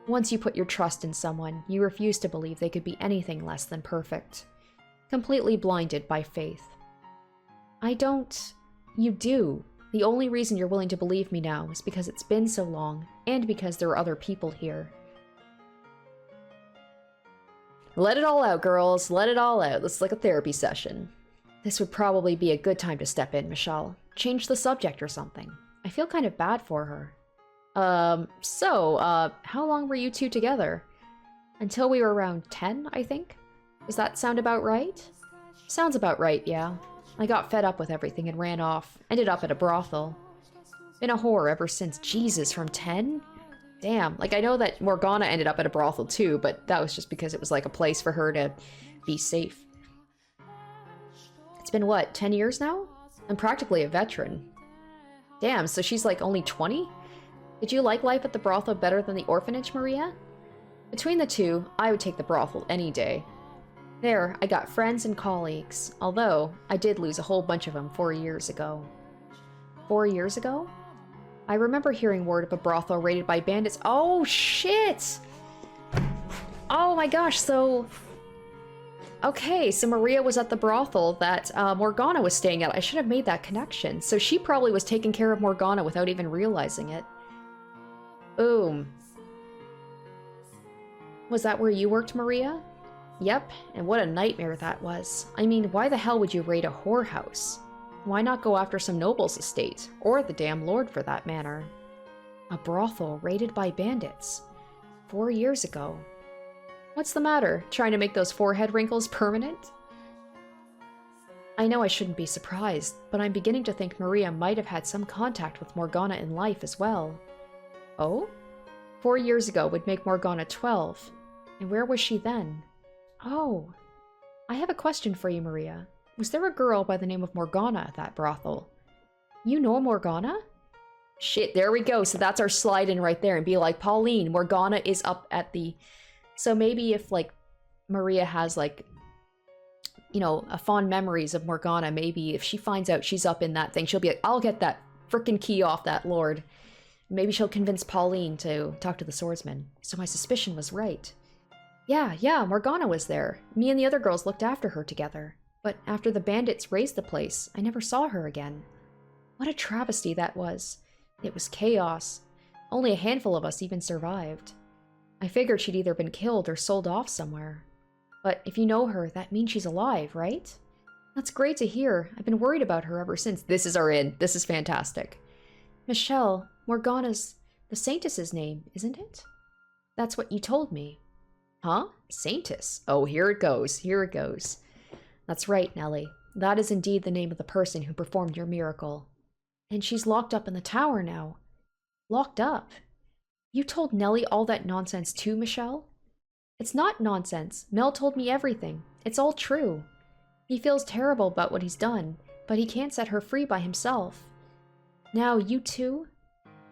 Once you put your trust in someone, you refuse to believe they could be anything less than perfect. Completely blinded by faith. You do. The only reason you're willing to believe me now is because it's been so long, and because there are other people here. Let it all out, girls. Let it all out. It's like a therapy session. This would probably be a good time to step in, Michel. Change the subject or something. I feel kind of bad for her. How long were you two together? Until we were around 10, I think? Does that sound about right? Sounds about right, yeah. I got fed up with everything and ran off. Ended up at a brothel. Been a whore ever since. Jesus, from 10? Damn. I know that Morgana ended up at a brothel too, but that was just because it was a place for her to be safe. It's been what, 10 years now? I'm practically a veteran. Damn, so she's only 20? Did you like life at the brothel better than the orphanage, Maria? Between the two, I would take the brothel any day. There, I got friends and colleagues, although I did lose a whole bunch of them 4 years ago. 4 years ago? I remember hearing word of a brothel raided by bandits. Oh, shit! Oh my gosh, so... Okay, so Maria was at the brothel that Morgana was staying at. I should have made that connection. So she probably was taking care of Morgana without even realizing it. Boom. Was that where you worked, Maria? Yep, and what a nightmare that was. I mean, why the hell would you raid a whorehouse? Why not go after some noble's estate? Or the damn lord, for that matter. A brothel raided by bandits. 4 years ago. What's the matter? Trying to make those forehead wrinkles permanent? I know I shouldn't be surprised, but I'm beginning to think Maria might have had some contact with Morgana in life as well. Oh? 4 years ago would make Morgana 12. And where was she then? Oh. I have a question for you, Maria. Was there a girl by the name of Morgana at that brothel? You know Morgana? Shit, there we go. So that's our slide in right there and be like, Pauline, Morgana is up at the... So maybe if, Maria has, a fond memories of Morgana, maybe if she finds out she's up in that thing, she'll be like, I'll get that frickin' key off that lord. Maybe she'll convince Pauline to talk to the swordsman. So my suspicion was right. Yeah, Morgana was there. Me and the other girls looked after her together. But after the bandits razed the place, I never saw her again. What a travesty that was. It was chaos. Only a handful of us even survived. I figured she'd either been killed or sold off somewhere. But if you know her, that means she's alive, right? That's great to hear. I've been worried about her ever since. This is our in. This is fantastic. Michel, Morgana's... the Saintess's name, isn't it? That's what you told me. Huh? Saintess? Oh, here it goes. Here it goes. That's right, Nellie. That is indeed the name of the person who performed your miracle. And she's locked up in the tower now. Locked up? You told Nellie all that nonsense too, Michel? It's not nonsense. Mel told me everything. It's all true. He feels terrible about what he's done, but he can't set her free by himself. Now, you two?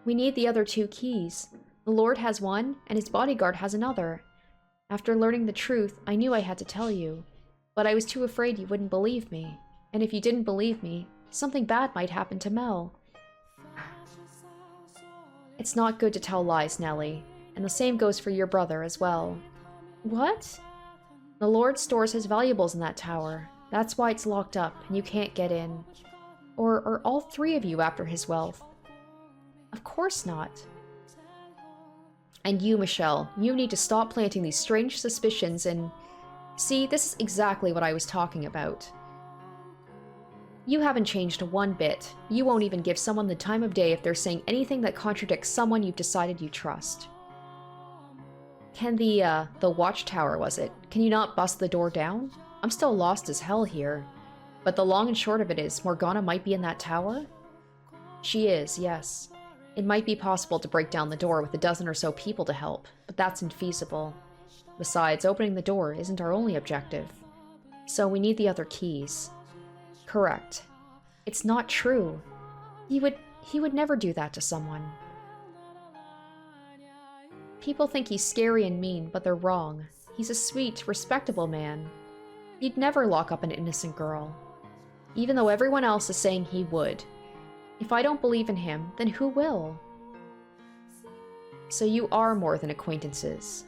We need the other 2 keys. The Lord has one, and his bodyguard has another. After learning the truth, I knew I had to tell you. But I was too afraid you wouldn't believe me. And if you didn't believe me, something bad might happen to Mel. It's not good to tell lies, Nellie. And the same goes for your brother as well. What? The Lord stores his valuables in that tower. That's why it's locked up, and you can't get in. Or are all 3 of you after his wealth? Of course not. And you, Michel, you need to stop planting these strange suspicions and... See, this is exactly what I was talking about. You haven't changed one bit. You won't even give someone the time of day if they're saying anything that contradicts someone you've decided you trust. Can the watchtower, was it? Can you not bust the door down? I'm still lost as hell here. But the long and short of it is, Morgana might be in that tower? She is, yes. It might be possible to break down the door with a dozen or so people to help, but that's infeasible. Besides, opening the door isn't our only objective. So we need the other keys. Correct. It's not true. He would never do that to someone. People think he's scary and mean, but they're wrong. He's a sweet, respectable man. He'd never lock up an innocent girl. Even though everyone else is saying he would. If I don't believe in him, then who will? So you are more than acquaintances.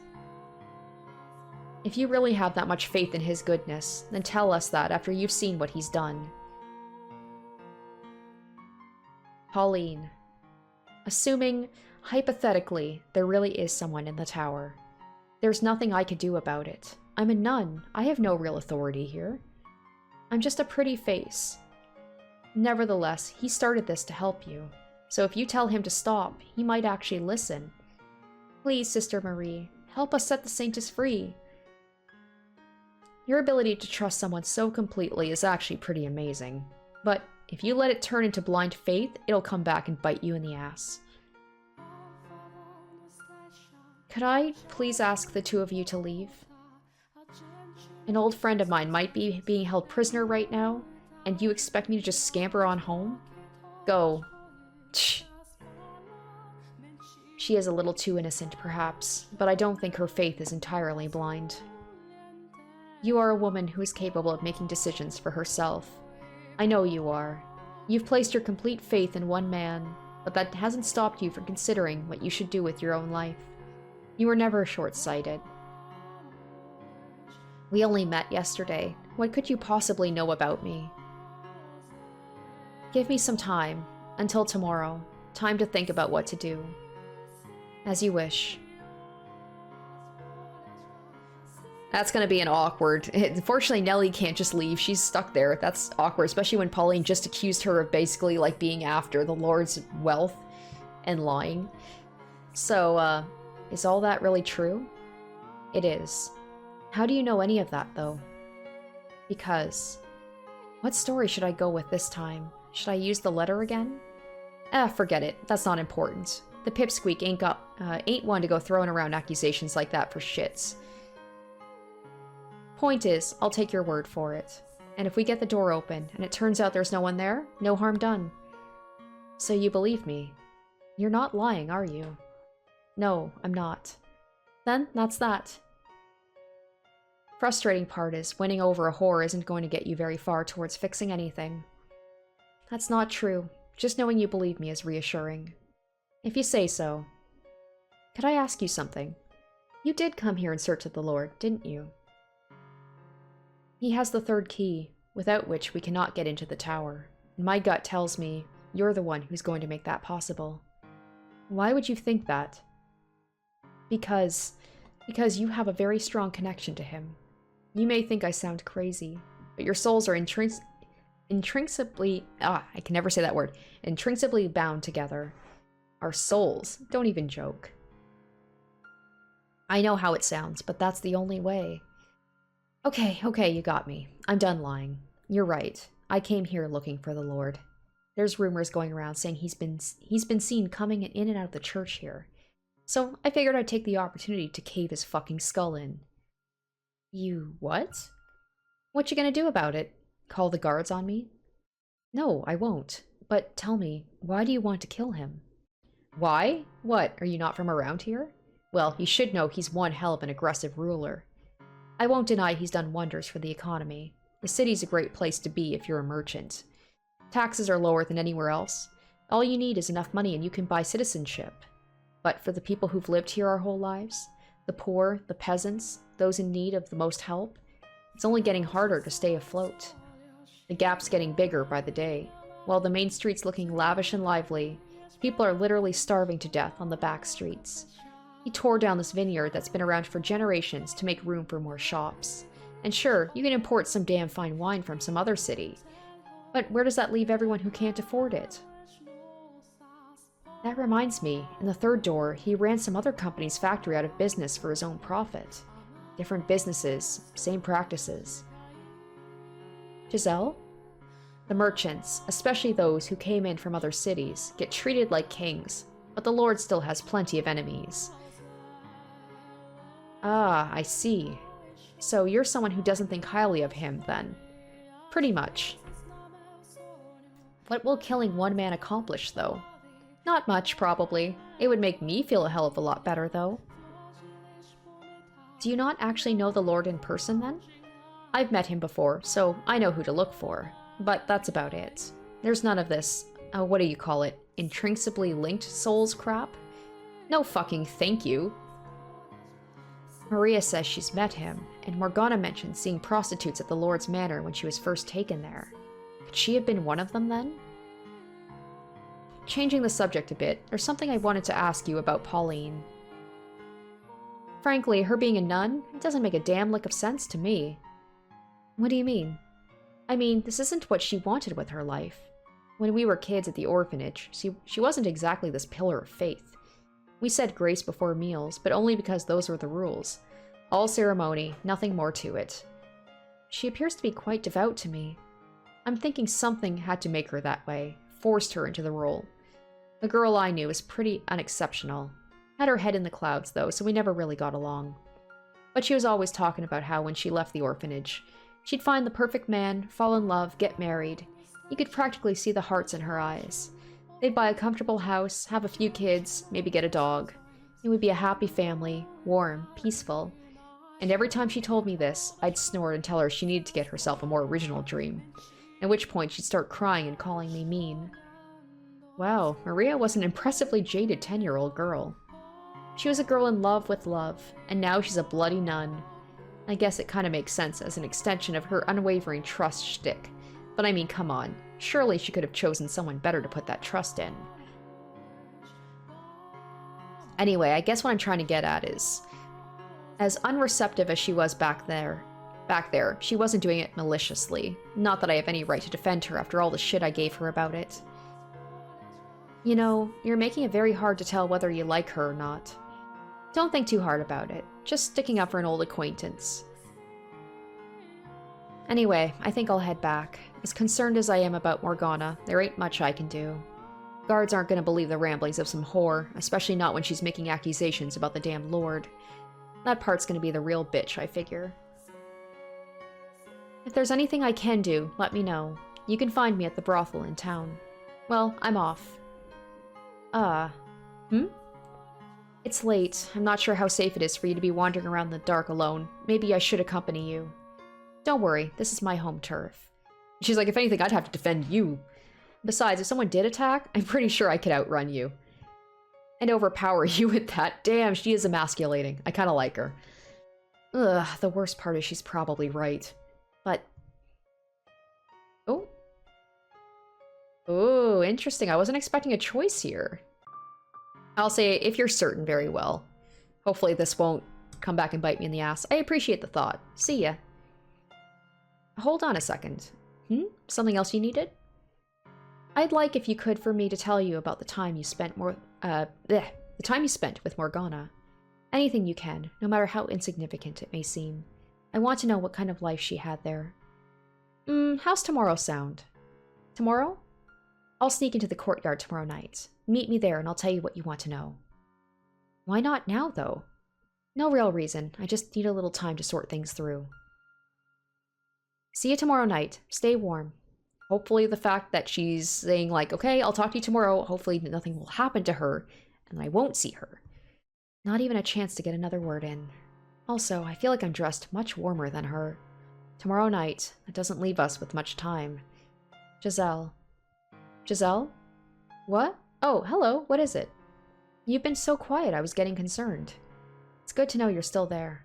If you really have that much faith in his goodness, then tell us that after you've seen what he's done. Pauline. Assuming, hypothetically, there really is someone in the tower. There's nothing I could do about it. I'm a nun. I have no real authority here. I'm just a pretty face. Nevertheless, he started this to help you. So if you tell him to stop, he might actually listen. Please, Sister Marie, help us set the Saintess free. Your ability to trust someone so completely is actually pretty amazing. But if you let it turn into blind faith, it'll come back and bite you in the ass. Could I please ask the 2 of you to leave? An old friend of mine might be being held prisoner right now, and you expect me to just scamper on home? Go. Tch. She is a little too innocent, perhaps, but I don't think her faith is entirely blind. You are a woman who is capable of making decisions for herself. I know you are. You've placed your complete faith in one man, but that hasn't stopped you from considering what you should do with your own life. You were never short-sighted. We only met yesterday. What could you possibly know about me? Give me some time, until tomorrow. Time to think about what to do. As you wish. That's gonna be an awkward... Unfortunately, Nellie can't just leave. She's stuck there. That's awkward, especially when Pauline just accused her of basically, like, being after the Lord's wealth and lying. So, is all that really true? It is. How do you know any of that, though? Because... What story should I go with this time? Should I use the letter again? Forget it. That's not important. The pipsqueak ain't one to go throwing around accusations like that for shits. Point is, I'll take your word for it. And if we get the door open, and it turns out there's no one there, no harm done. So you believe me? You're not lying, are you? No, I'm not. Then, that's that. Frustrating part is, winning over a whore isn't going to get you very far towards fixing anything. That's not true. Just knowing you believe me is reassuring. If you say so. Could I ask you something? You did come here in search of the Lord, didn't you? He has the 3rd key, without which we cannot get into the tower. And my gut tells me you're the one who's going to make that possible. Why would you think that? Because you have a very strong connection to him. You may think I sound crazy, but your souls are intrinsically, I can never say that word, intrinsically bound together. Our souls. Don't even joke. I know how it sounds, but that's the only way. Okay, you got me. I'm done lying. You're right. I came here looking for the Lord. There's rumors going around saying he's been seen coming in and out of the church here. So I figured I'd take the opportunity to cave his fucking skull in. You what? What you gonna do about it? Call the guards on me? No, I won't. But tell me, why do you want to kill him? Why? What, are you not from around here? Well, you should know he's one hell of an aggressive ruler. I won't deny he's done wonders for the economy. The city's a great place to be if you're a merchant. Taxes are lower than anywhere else. All you need is enough money and you can buy citizenship. But for the people who've lived here our whole lives, the poor, the peasants, those in need of the most help, it's only getting harder to stay afloat. The gap's getting bigger by the day. While the main street's looking lavish and lively, people are literally starving to death on the back streets. He tore down this vineyard that's been around for generations to make room for more shops. And sure, you can import some damn fine wine from some other city. But where does that leave everyone who can't afford it? That reminds me, in the third door, he ran some other company's factory out of business for his own profit. Different businesses, same practices. Giselle? The merchants, especially those who came in from other cities, get treated like kings, but the Lord still has plenty of enemies. Ah, I see. So you're someone who doesn't think highly of him, then? Pretty much. What will killing one man accomplish, though? Not much, probably. It would make me feel a hell of a lot better, though. Do you not actually know the Lord in person, then? I've met him before, so I know who to look for. But that's about it. There's none of this, what do you call it, intrinsically linked souls crap? No fucking thank you. Maria says she's met him, and Morgana mentioned seeing prostitutes at the Lord's Manor when she was first taken there. Could she have been one of them, then? Changing the subject a bit, there's something I wanted to ask you about Pauline. Frankly, her being a nun, it doesn't make a damn lick of sense to me. What do you mean? I mean, this isn't what she wanted with her life. When we were kids at the orphanage, she wasn't exactly this pillar of faith. We said grace before meals, but only because those were the rules. All ceremony, nothing more to it. She appears to be quite devout to me. I'm thinking something had to make her that way, forced her into the role. The girl I knew was pretty unexceptional. Had her head in the clouds, though, so we never really got along. But she was always talking about how when she left the orphanage, she'd find the perfect man, fall in love, get married. You could practically see the hearts in her eyes. They'd buy a comfortable house, have a few kids, maybe get a dog. It would be a happy family, warm, peaceful. And every time she told me this, I'd snort and tell her she needed to get herself a more original dream. At which point she'd start crying and calling me mean. Wow, Maria was an impressively jaded 10-year-old girl. She was a girl in love with love, and now she's a bloody nun. I guess it kinda makes sense as an extension of her unwavering trust shtick. But I mean, come on. Surely she could have chosen someone better to put that trust in. Anyway, I guess what I'm trying to get at is, as unreceptive as she was back there, she wasn't doing it maliciously. Not that I have any right to defend her after all the shit I gave her about it. You know, you're making it very hard to tell whether you like her or not. Don't think too hard about it. Just sticking up for an old acquaintance. Anyway, I think I'll head back. As concerned as I am about Morgana, there ain't much I can do. Guards aren't gonna believe the ramblings of some whore, especially not when she's making accusations about the damn Lord. That part's gonna be the real bitch, I figure. If there's anything I can do, let me know. You can find me at the brothel in town. Well, I'm off. It's late. I'm not sure how safe it is for you to be wandering around in the dark alone. Maybe I should accompany you. Don't worry, this is my home turf. She's like, if anything, I'd have to defend you. Besides, if someone did attack, I'm pretty sure I could outrun you. And overpower you with that. Damn, she is emasculating. I kinda like her. Ugh, the worst part is she's probably right. But... Oh, interesting. I wasn't expecting a choice here. I'll say, if you're certain, very well. Hopefully this won't come back and bite me in the ass. I appreciate the thought. See ya. Hold on a second. Something else you needed? I'd like, if you could, for me to tell you about the time you spent the time you spent with Morgana. Anything you can, no matter how insignificant it may seem. I want to know what kind of life she had there. How's tomorrow sound? Tomorrow? I'll sneak into the courtyard tomorrow night. Meet me there and I'll tell you what you want to know. Why not now, though? No real reason. I just need a little time to sort things through. See you tomorrow night. Stay warm. Hopefully the fact that she's saying, like, okay, I'll talk to you tomorrow, hopefully nothing will happen to her, and I won't see her. Not even a chance to get another word in. Also, I feel like I'm dressed much warmer than her. Tomorrow night, that doesn't leave us with much time. Giselle. Giselle? What? Oh, hello, what is it? You've been so quiet, I was getting concerned. It's good to know you're still there.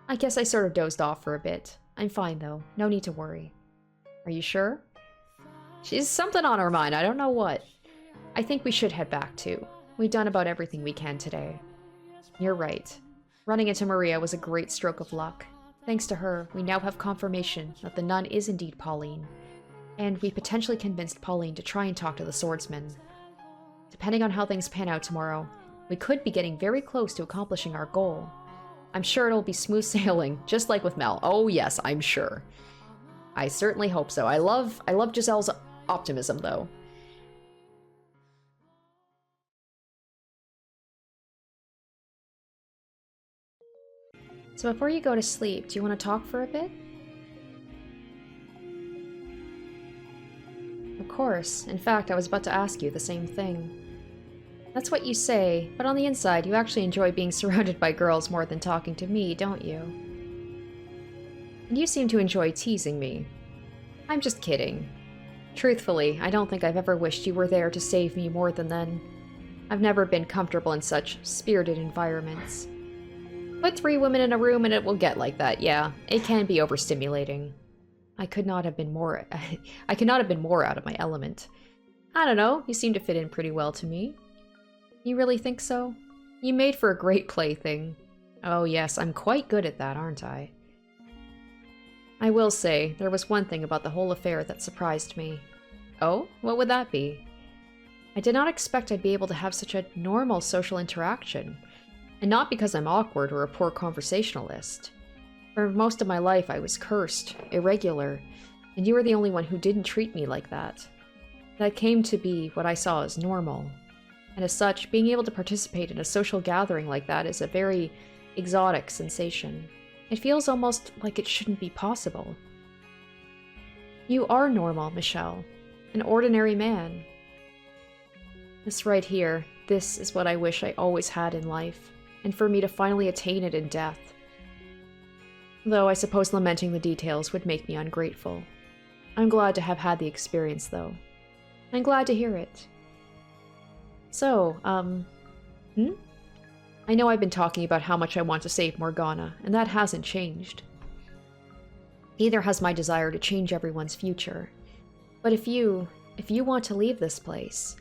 I guess I sort of dozed off for a bit. I'm fine, though. No need to worry. Are you sure? She's something on her mind, I don't know what. I think we should head back, too. We've done about everything we can today. You're right. Running into Maria was a great stroke of luck. Thanks to her, we now have confirmation that the nun is indeed Pauline. And we potentially convinced Pauline to try and talk to the swordsman. Depending on how things pan out tomorrow, we could be getting very close to accomplishing our goal. I'm sure it'll be smooth sailing, just like with Mel. Oh yes, I'm sure. I certainly hope so. I love Giselle's optimism, though. So before you go to sleep, do you want to talk for a bit? Of course. In fact, I was about to ask you the same thing. That's what you say, but on the inside, you actually enjoy being surrounded by girls more than talking to me, don't you? And you seem to enjoy teasing me. I'm just kidding. Truthfully, I don't think I've ever wished you were there to save me more than then. I've never been comfortable in such spirited environments. Put 3 women in a room and it will get like that, yeah. It can be overstimulating. I could not have been more out of my element. I don't know, you seem to fit in pretty well to me. You really think so? You made for a great plaything. Oh yes, I'm quite good at that, aren't I? I will say, there was one thing about the whole affair that surprised me. Oh? What would that be? I did not expect I'd be able to have such a normal social interaction. And not because I'm awkward or a poor conversationalist. For most of my life I was cursed, irregular, and you were the only one who didn't treat me like that. That came to be what I saw as normal. And as such, being able to participate in a social gathering like that is a very exotic sensation. It feels almost like it shouldn't be possible. You are normal, Michel. An ordinary man. This right here, this is what I wish I always had in life. And for me to finally attain it in death. Though I suppose lamenting the details would make me ungrateful. I'm glad to have had the experience, though. I'm glad to hear it. So, I know I've been talking about how much I want to save Morgana, and that hasn't changed. Neither has my desire to change everyone's future. But if you want to leave this place,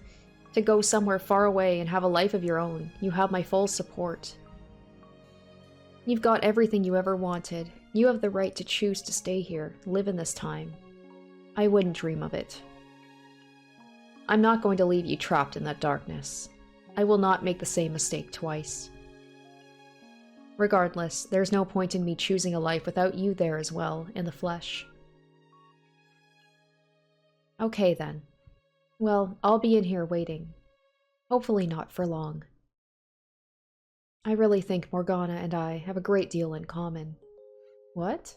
to go somewhere far away and have a life of your own, you have my full support. You've got everything you ever wanted. You have the right to choose to stay here, live in this time. I wouldn't dream of it. I'm not going to leave you trapped in that darkness. I will not make the same mistake twice. Regardless, there's no point in me choosing a life without you there as well, in the flesh. Okay then. Well, I'll be in here waiting. Hopefully not for long. I really think Morgana and I have a great deal in common. What?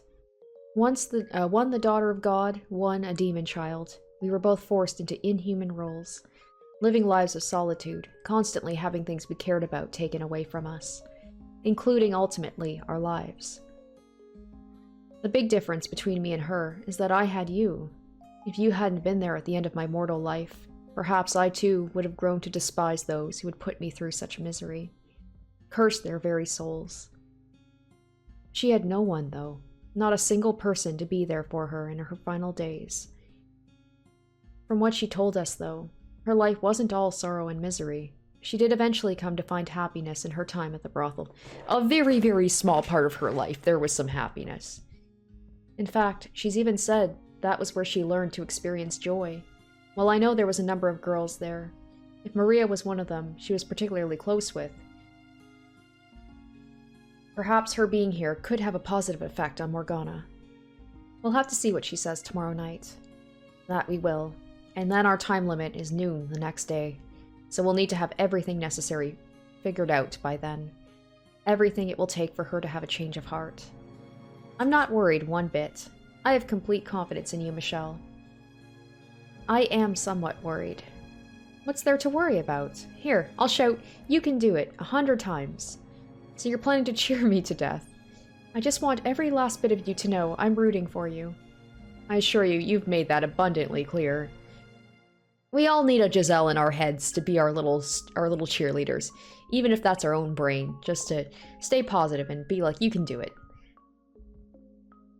One the daughter of God, one a demon child. We were both forced into inhuman roles, living lives of solitude, constantly having things we cared about taken away from us, including, ultimately, our lives. The big difference between me and her is that I had you. If you hadn't been there at the end of my mortal life, perhaps I too would have grown to despise those who would put me through such misery, curse their very souls. She had no one, though, not a single person to be there for her in her final days. From what she told us, though, her life wasn't all sorrow and misery. She did eventually come to find happiness in her time at the brothel. A very, very small part of her life, there was some happiness. In fact, she's even said that was where she learned to experience joy. While I know there was a number of girls there, if Maria was one of them she was particularly close with, perhaps her being here could have a positive effect on Morgana. We'll have to see what she says tomorrow night. That we will. And then our time limit is noon the next day, so we'll need to have everything necessary figured out by then. Everything it will take for her to have a change of heart. I'm not worried one bit. I have complete confidence in you, Michel. I am somewhat worried. What's there to worry about? Here, I'll shout, "You can do it," 100 times. So you're planning to cheer me to death. I just want every last bit of you to know I'm rooting for you. I assure you, you've made that abundantly clear. We all need a Giselle in our heads to be our little cheerleaders, even if that's our own brain, just to stay positive and be like, you can do it.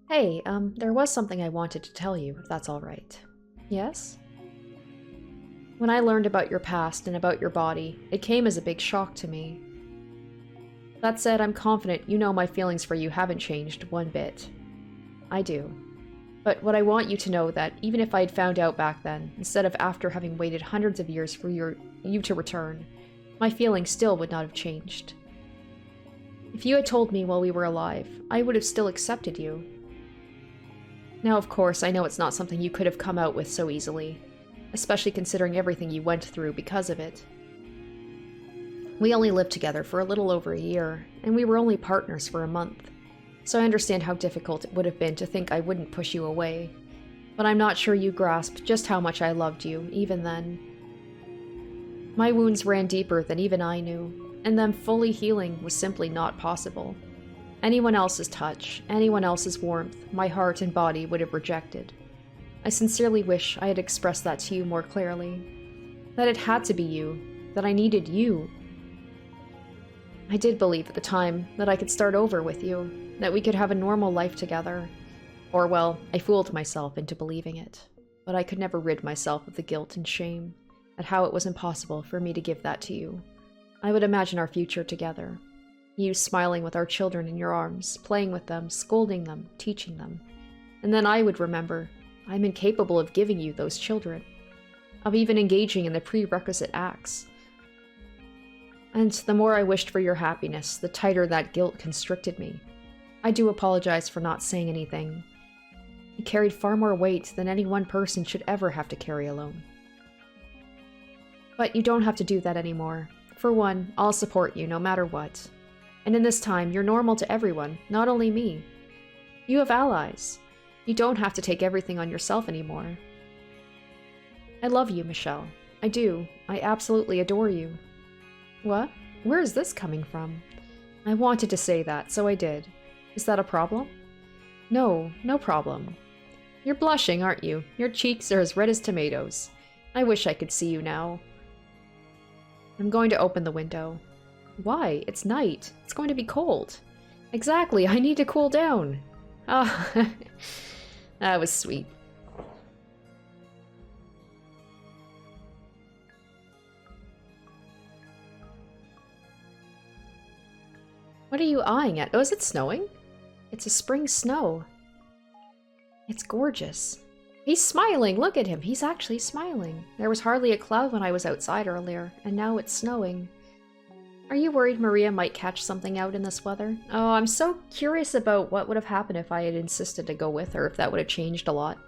Hey, there was something I wanted to tell you, if that's all right. Yes? When I learned about your past and about your body, it came as a big shock to me. That said, I'm confident you know my feelings for you haven't changed one bit. I do. But what I want you to know that even if I had found out back then, instead of after having waited hundreds of years for you to return, my feelings still would not have changed. If you had told me while we were alive, I would have still accepted you. Now, of course, I know it's not something you could have come out with so easily, especially considering everything you went through because of it. We only lived together for a little over a year, and we were only partners for a month, so I understand how difficult it would have been to think I wouldn't push you away, but I'm not sure you grasped just how much I loved you, even then. My wounds ran deeper than even I knew, and them fully healing was simply not possible. Anyone else's touch, anyone else's warmth, my heart and body would have rejected. I sincerely wish I had expressed that to you more clearly. That it had to be you, that I needed you. I did believe at the time that I could start over with you, that we could have a normal life together. Or, well, I fooled myself into believing it. But I could never rid myself of the guilt and shame at how it was impossible for me to give that to you. I would imagine our future together. You smiling with our children in your arms, playing with them, scolding them, teaching them. And then I would remember, I'm incapable of giving you those children, of even engaging in the prerequisite acts. And the more I wished for your happiness, the tighter that guilt constricted me. I do apologize for not saying anything. It carried far more weight than any one person should ever have to carry alone. But you don't have to do that anymore. For one, I'll support you no matter what. And in this time, you're normal to everyone, not only me. You have allies. You don't have to take everything on yourself anymore. I love you, Michel. I do. I absolutely adore you. What? Where is this coming from? I wanted to say that, so I did. Is that a problem? No, no problem. You're blushing, aren't you? Your cheeks are as red as tomatoes. I wish I could see you now. I'm going to open the window. Why? It's night. It's going to be cold. Exactly, I need to cool down. Ah, that was sweet. What are you eyeing at? Oh, is it snowing? It's a spring snow. It's gorgeous. He's smiling! Look at him! He's actually smiling. There was hardly a cloud when I was outside earlier, and now it's snowing. Are you worried Maria might catch something out in this weather? Oh, I'm so curious about what would have happened if I had insisted to go with her, if that would have changed a lot.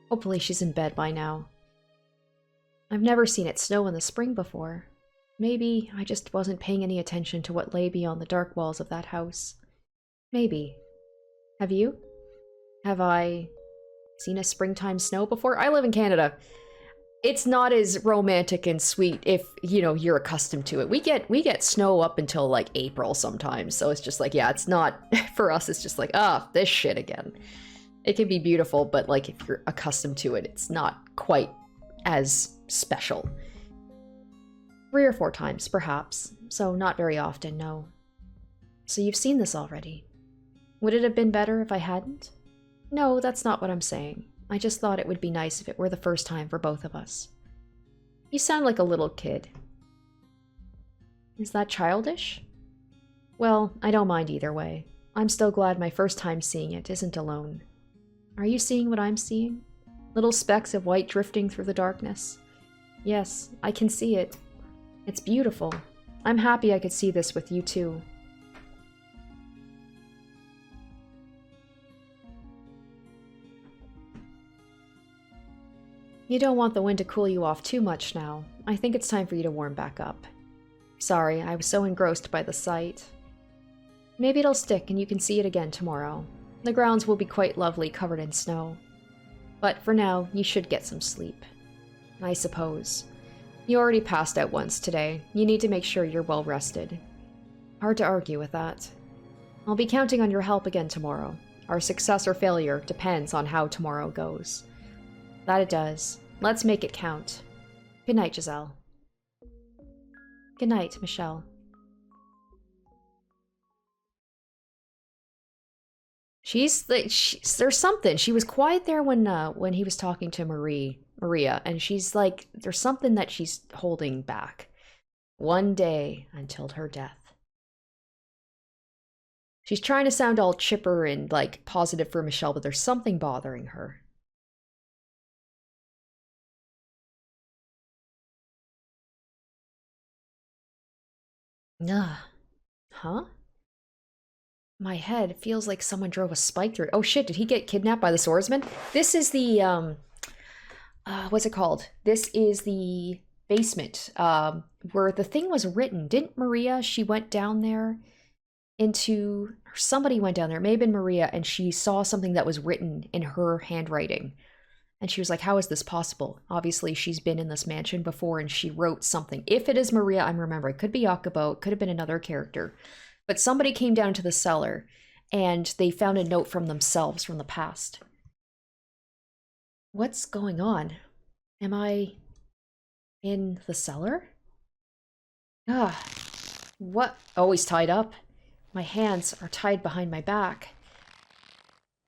Hopefully she's in bed by now. I've never seen it snow in the spring before. Maybe I just wasn't paying any attention to what lay beyond the dark walls of that house. Maybe. Have you? Have I seen a springtime snow before? I live in Canada. It's not as romantic and sweet if, you know, you're accustomed to it. We get snow up until like April sometimes, so it's just like, yeah, it's not, for us it's just like, ah, this shit again. It can be beautiful, but like if you're accustomed to it, it's not quite as special. 3 or 4 times, perhaps. So not very often, no. So you've seen this already. Would it have been better if I hadn't? No, that's not what I'm saying. I just thought it would be nice if it were the first time for both of us. You sound like a little kid. Is that childish? Well, I don't mind either way. I'm still glad my first time seeing it isn't alone. Are you seeing what I'm seeing? Little specks of white drifting through the darkness. Yes, I can see it. It's beautiful. I'm happy I could see this with you too. You don't want the wind to cool you off too much now. I think it's time for you to warm back up. Sorry, I was so engrossed by the sight. Maybe it'll stick and you can see it again tomorrow. The grounds will be quite lovely, covered in snow. But for now, you should get some sleep. I suppose. You already passed out once today. You need to make sure you're well rested. Hard to argue with that. I'll be counting on your help again tomorrow. Our success or failure depends on how tomorrow goes. That it does. Let's make it count. Good night, Giselle. Good night, Michel. There's something. She was quiet there when he was talking to Maria, and she's like, there's something that she's holding back. One day until her death. She's trying to sound all chipper and like positive for Michel, but there's something bothering her. Ugh. Huh? My head feels like someone drove a spike through it. Oh shit, did he get kidnapped by the swordsman? This is the, what's it called? This is the basement, where the thing was written. Didn't Maria, she went down there into, or somebody went down there, it may have been Maria, and she saw something that was written in her handwriting. And she was like, how is this possible? Obviously, she's been in this mansion before and she wrote something. If it is Maria, I'm remembering. It could be Yakubo, it could have been another character. But somebody came down to the cellar and they found a note from themselves from the past. What's going on? Am I in the cellar? Ah, what? Oh, he's tied up. My hands are tied behind my back.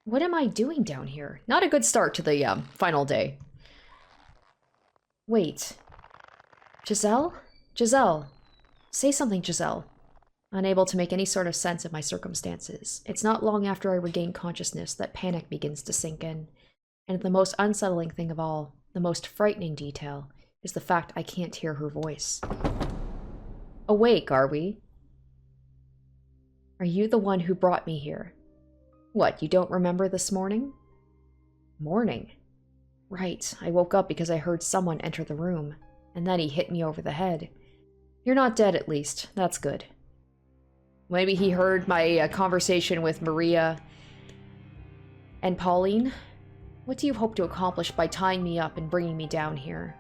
What am I doing down here? Not a good start to the final day. Wait. Giselle? Giselle. Say something, Giselle. Unable to make any sort of sense of my circumstances. It's not long after I regain consciousness that panic begins to sink in. And the most unsettling thing of all, the most frightening detail, is the fact I can't hear her voice. Awake, are we? Are you the one who brought me here? What, you don't remember this morning? Morning? Right, I woke up because I heard someone enter the room, and then he hit me over the head. You're not dead, at least. That's good. Maybe he heard my conversation with Maria and Pauline? What do you hope to accomplish by tying me up and bringing me down here?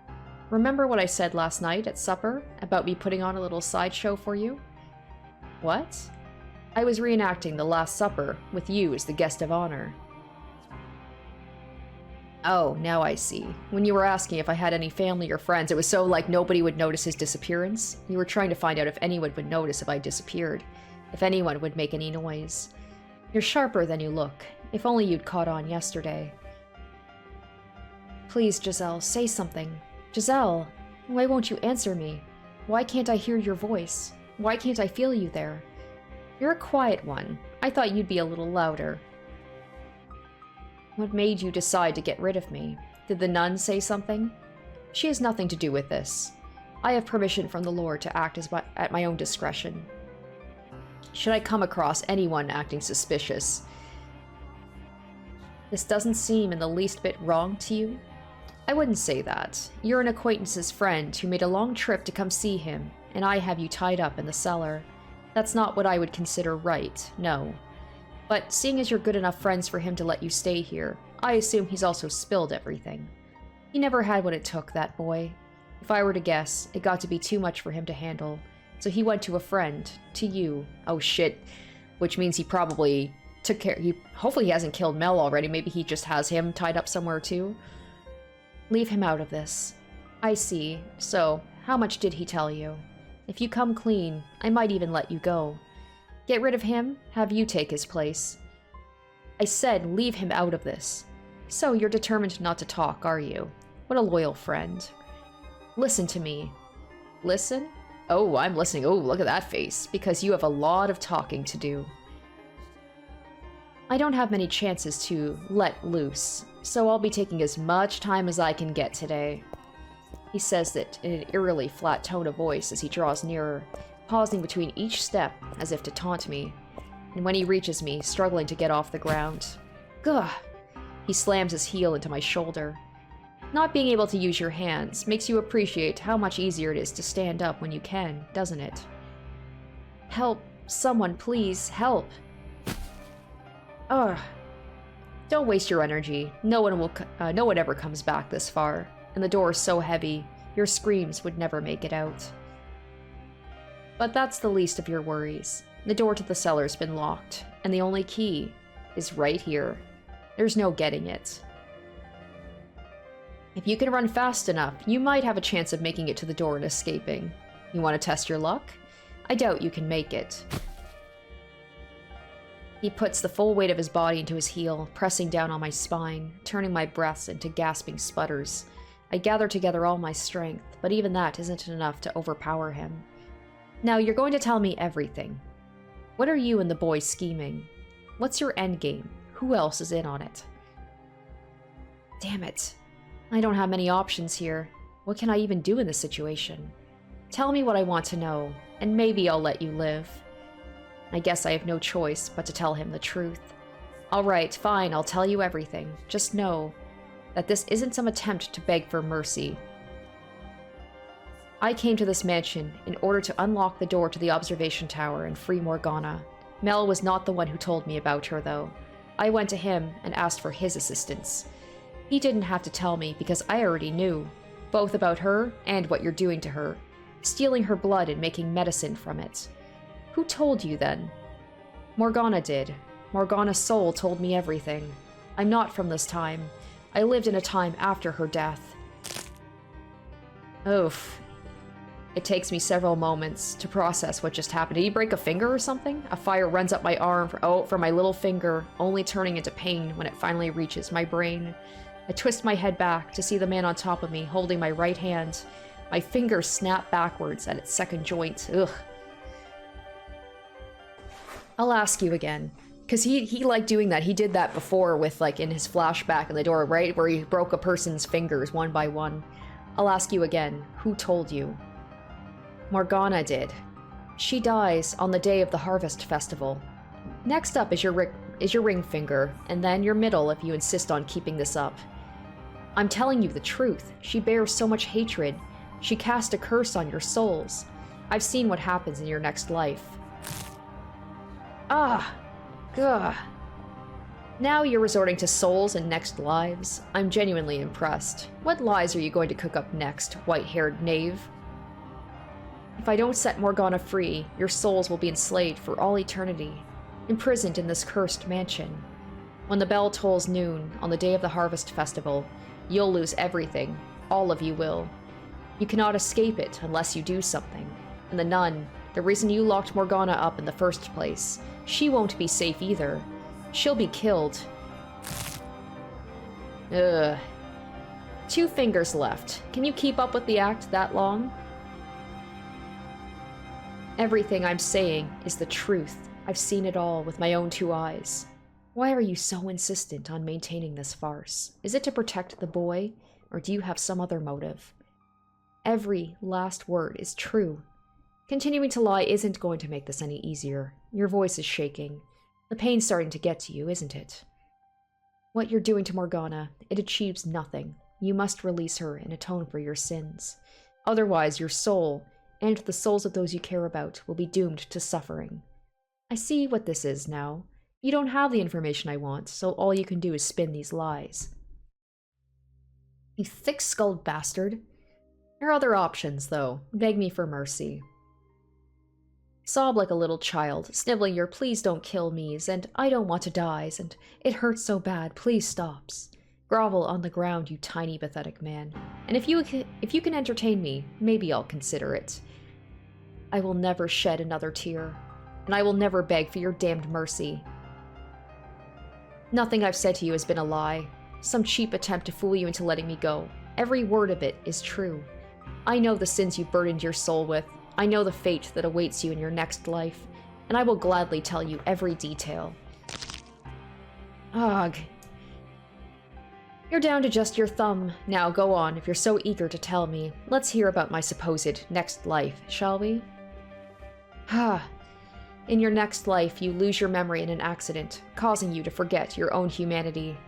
Remember what I said last night at supper about me putting on a little sideshow for you? What? I was reenacting the Last Supper with you as the guest of honor. Oh, now I see. When you were asking if I had any family or friends, it was so like nobody would notice his disappearance. You were trying to find out if anyone would notice if I disappeared. If anyone would make any noise. You're sharper than you look. If only you'd caught on yesterday. Please, Giselle, say something. Giselle, why won't you answer me? Why can't I hear your voice? Why can't I feel you there? You're a quiet one. I thought you'd be a little louder. What made you decide to get rid of me? Did the nun say something? She has nothing to do with this. I have permission from the Lord to act at my own discretion. Should I come across anyone acting suspicious? This doesn't seem in the least bit wrong to you? I wouldn't say that. You're an acquaintance's friend who made a long trip to come see him, and I have you tied up in the cellar. That's not what I would consider right, no. But seeing as you're good enough friends for him to let you stay here, I assume he's also spilled everything. He never had what it took, that boy. If I were to guess, it got to be too much for him to handle. So he went to a friend, to you. Oh shit. Which means he probably took care. Hopefully he hasn't killed Mel already. Maybe he just has him tied up somewhere too. Leave him out of this. I see. So, how much did he tell you? If you come clean, I might even let you go. Get rid of him, have you take his place. I said leave him out of this. So you're determined not to talk, are you? What a loyal friend. Listen to me. Listen? Oh, I'm listening. Oh, look at that face. Because you have a lot of talking to do. I don't have many chances to let loose, so I'll be taking as much time as I can get today. He says it in an eerily flat tone of voice as he draws nearer, pausing between each step as if to taunt me. And when he reaches me, struggling to get off the ground. Gah! He slams his heel into my shoulder. Not being able to use your hands makes you appreciate how much easier it is to stand up when you can, doesn't it? Help! Someone, please, help! Ugh. Don't waste your energy. No one ever comes back this far, and the door is so heavy, your screams would never make it out. But that's the least of your worries. The door to the cellar's been locked, and the only key is right here. There's no getting it. If you can run fast enough, you might have a chance of making it to the door and escaping. You want to test your luck? I doubt you can make it. He puts the full weight of his body into his heel, pressing down on my spine, turning my breaths into gasping sputters. I gather together all my strength, but even that isn't enough to overpower him. Now, you're going to tell me everything. What are you and the boys scheming? What's your endgame? Who else is in on it? Damn it. I don't have many options here. What can I even do in this situation? Tell me what I want to know, and maybe I'll let you live. I guess I have no choice but to tell him the truth. Alright, fine, I'll tell you everything. Just know that this isn't some attempt to beg for mercy. I came to this mansion in order to unlock the door to the observation tower and free Morgana. Mel was not the one who told me about her, though. I went to him and asked for his assistance. He didn't have to tell me because I already knew, both about her and what you're doing to her, stealing her blood and making medicine from it. Who told you then? Morgana did. Morgana's soul told me everything. I'm not from this time. I lived in a time after her death. Oof. It takes me several moments to process what just happened. Did he break a finger or something? A fire runs up my arm for my little finger, only turning into pain when it finally reaches my brain. I twist my head back to see the man on top of me, holding my right hand. My fingers snap backwards at its second joint. Ugh. I'll ask you again. Because he liked doing that. He did that before with, like, in his flashback in the door, right? Where he broke a person's fingers one by one. I'll ask you again. Who told you? Morgana did. She dies on the day of the Harvest Festival. Next up is your ring finger, and then your middle if you insist on keeping this up. I'm telling you the truth. She bears so much hatred. She cast a curse on your souls. I've seen what happens in your next life. Ah! Gah. Now you're resorting to souls and next lives. I'm genuinely impressed. What lies are you going to cook up next, white-haired knave? If I don't set Morgana free, your souls will be enslaved for all eternity, imprisoned in this cursed mansion. When the bell tolls noon on the day of the Harvest Festival, you'll lose everything. All of you will. You cannot escape it unless you do something. And the nun, the reason you locked Morgana up in the first place, she won't be safe either. She'll be killed. Ugh. 2 fingers left. Can you keep up with the act that long? Everything I'm saying is the truth. I've seen it all with my own 2 eyes. Why are you so insistent on maintaining this farce? Is it to protect the boy, or do you have some other motive? Every last word is true. Continuing to lie isn't going to make this any easier. Your voice is shaking. The pain's starting to get to you, isn't it? What you're doing to Morgana, it achieves nothing. You must release her and atone for your sins. Otherwise, your soul, and the souls of those you care about, will be doomed to suffering. I see what this is now. You don't have the information I want, so all you can do is spin these lies. You thick-skulled bastard. There are other options, though. Beg me for mercy. Sob like a little child, sniveling your "please don't kill me's" and "I don't want to die's" and "it hurts so bad, please stops." Grovel on the ground, you tiny, pathetic man. And if you can entertain me, maybe I'll consider it. I will never shed another tear, and I will never beg for your damned mercy. Nothing I've said to you has been a lie. Some cheap attempt to fool you into letting me go. Every word of it is true. I know the sins you burdened your soul with. I know the fate that awaits you in your next life, and I will gladly tell you every detail. Ugh. You're down to just your thumb. Now go on, if you're so eager to tell me. Let's hear about my supposed next life, shall we? In your next life, you lose your memory in an accident, causing you to forget your own humanity.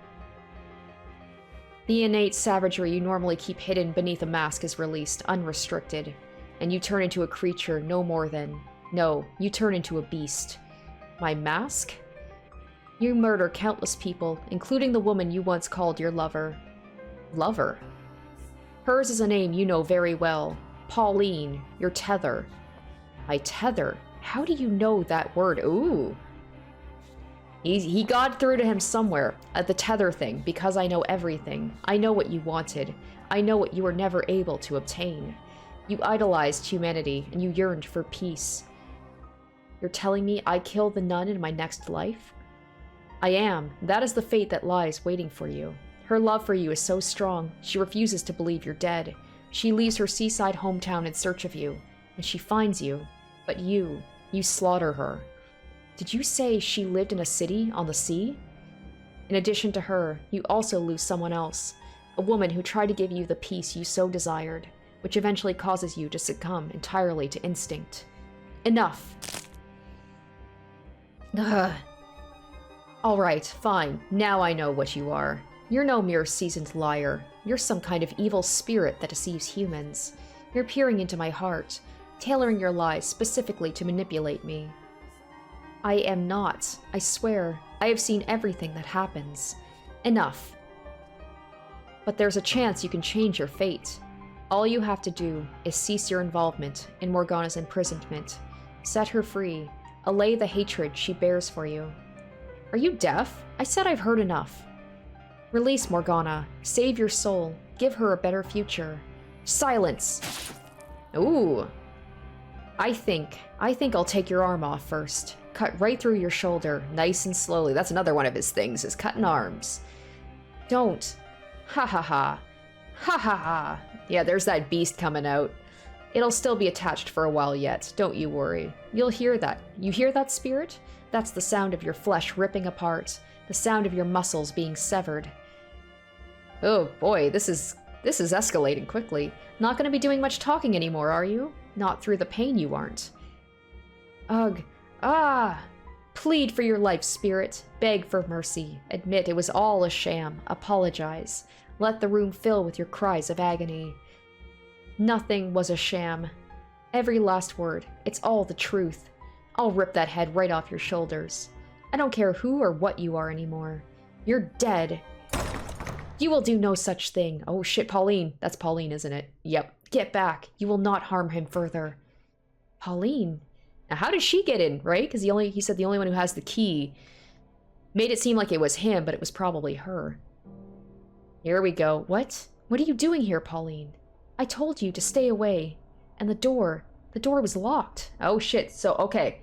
The innate savagery you normally keep hidden beneath a mask is released, unrestricted, and you turn into a creature no more than... No, you turn into a beast. My mask? You murder countless people, including the woman you once called your lover. Lover? Hers is a name you know very well. Pauline, your tether. My tether? How do you know that word? Ooh. He got through to him somewhere at the tether thing, because I know everything. I know what you wanted. I know what you were never able to obtain. You idolized humanity, and you yearned for peace. You're telling me I kill the nun in my next life? I am. That is the fate that lies waiting for you. Her love for you is so strong, she refuses to believe you're dead. She leaves her seaside hometown in search of you, and she finds you. But you slaughter her. Did you say she lived in a city on the sea? In addition to her, you also lose someone else, a woman who tried to give you the peace you so desired, which eventually causes you to succumb entirely to instinct. Enough! Ugh. Alright, fine. Now I know what you are. You're no mere seasoned liar. You're some kind of evil spirit that deceives humans. You're peering into my heart, tailoring your lies specifically to manipulate me. I am not. I swear. I have seen everything that happens. Enough. But there's a chance you can change your fate. All you have to do is cease your involvement in Morgana's imprisonment, set her free, allay the hatred she bears for you. Are you deaf? I said I've heard enough. Release Morgana. Save your soul. Give her a better future. Silence! Ooh. I think I'll take your arm off first. Cut right through your shoulder, nice and slowly. That's another one of his things, is cutting arms. Don't. Ha ha ha. Ha ha ha. Yeah, there's that beast coming out. It'll still be attached for a while yet, don't you worry. You'll hear that. You hear that, spirit? That's the sound of your flesh ripping apart, the sound of your muscles being severed. Oh boy, this is escalating quickly. Not gonna be doing much talking anymore, are you? Not through the pain you aren't. Ugh. Ah! Plead for your life, spirit. Beg for mercy. Admit it was all a sham. Apologize. Let the room fill with your cries of agony. Nothing was a sham. Every last word. It's all the truth. I'll rip that head right off your shoulders. I don't care who or what you are anymore. You're dead. You will do no such thing. Oh shit, Pauline. That's Pauline, isn't it? Yep. Get back. You will not harm him further. Pauline? Now how did she get in, right? Because he said the only one who has the key. Made it seem like it was him, but it was probably her. Here we go. What? What are you doing here, Pauline? I told you to stay away. And the door was locked. Oh shit, so okay.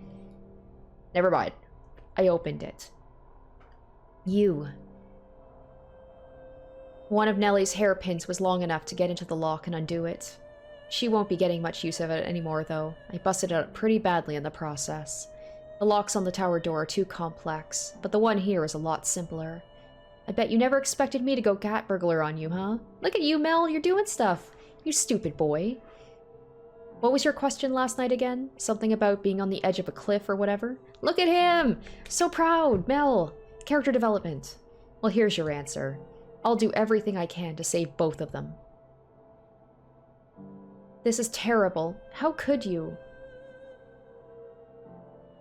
Never mind. I opened it. You. One of Nellie's hairpins was long enough to get into the lock and undo it. She won't be getting much use of it anymore, though. I busted it up pretty badly in the process. The locks on the tower door are too complex, but the one here is a lot simpler. I bet you never expected me to go cat burglar on you, huh? Look at you, Mel, you're doing stuff. You stupid boy. What was your question last night again? Something about being on the edge of a cliff or whatever? Look at him! So proud, Mel! Character development. Well, here's your answer. I'll do everything I can to save both of them. This is terrible. How could you?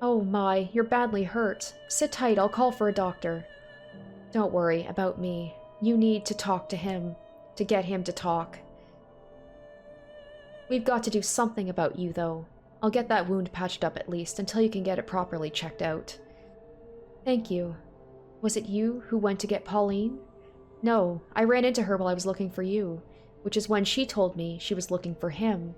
Oh my, you're badly hurt. Sit tight, I'll call for a doctor. Don't worry about me. You need to talk to him. To get him to talk. We've got to do something about you, though. I'll get that wound patched up at least, until you can get it properly checked out. Thank you. Was it you who went to get Pauline? No, I ran into her while I was looking for you, which is when she told me she was looking for him.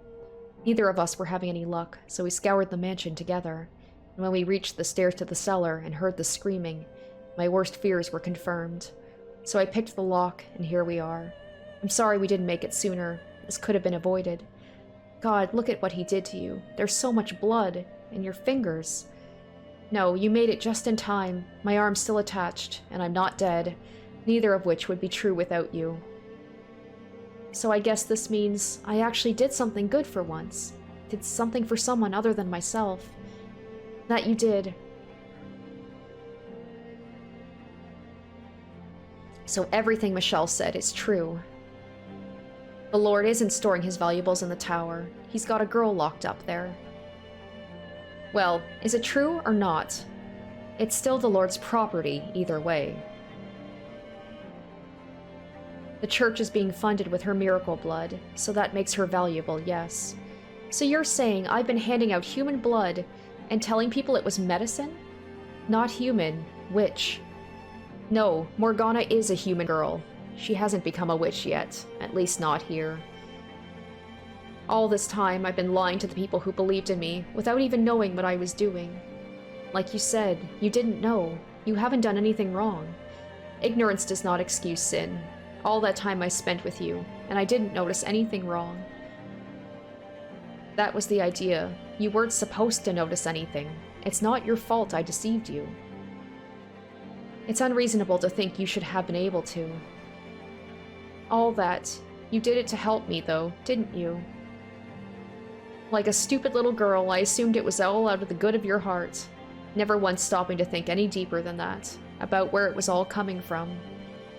Neither of us were having any luck, so we scoured the mansion together. And when we reached the stairs to the cellar and heard the screaming, my worst fears were confirmed. So I picked the lock, and here we are. I'm sorry we didn't make it sooner. This could have been avoided. God, look at what he did to you. There's so much blood. And your fingers. No, you made it just in time. My arm's still attached, and I'm not dead. Neither of which would be true without you. So I guess this means I actually did something good for once. Did something for someone other than myself. That you did. So everything Michel said is true. The Lord isn't storing his valuables in the tower. He's got a girl locked up there. Well, is it true or not? It's still the Lord's property, either way. The church is being funded with her miracle blood, so that makes her valuable, yes. So you're saying I've been handing out human blood and telling people it was medicine? Not human, witch. No, Morgana is a human girl. She hasn't become a witch yet, at least not here. All this time, I've been lying to the people who believed in me, without even knowing what I was doing. Like you said, you didn't know. You haven't done anything wrong. Ignorance does not excuse sin. All that time I spent with you, and I didn't notice anything wrong. That was the idea. You weren't supposed to notice anything. It's not your fault I deceived you. It's unreasonable to think you should have been able to. All that. You did it to help me, though, didn't you? Like a stupid little girl, I assumed it was all out of the good of your heart, never once stopping to think any deeper than that, about where it was all coming from.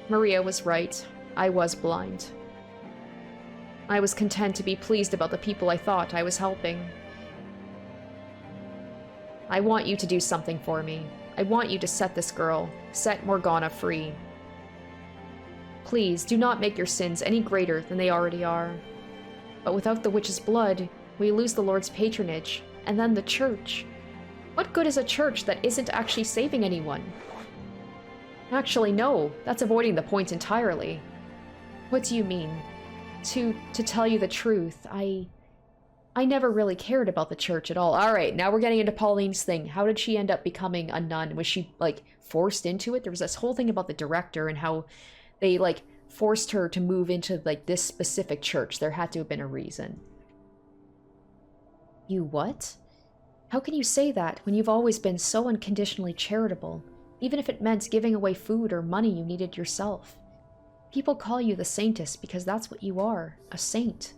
Maria was right. I was blind. I was content to be pleased about the people I thought I was helping. I want you to do something for me. I want you to set this girl, set Morgana free. Please, do not make your sins any greater than they already are. But without the witch's blood, we lose the Lord's patronage, and then the church. What good is a church that isn't actually saving anyone? Actually, no, that's avoiding the point entirely. What do you mean? To tell you the truth, I never really cared about the church at all. Alright, now we're getting into Pauline's thing. How did she end up becoming a nun? Was she, like, forced into it? There was this whole thing about the director and how they, like, forced her to move into, like, this specific church. There had to have been a reason. You what? How can you say that when you've always been so unconditionally charitable, even if it meant giving away food or money you needed yourself? People call you the saintess because that's what you are, a saint.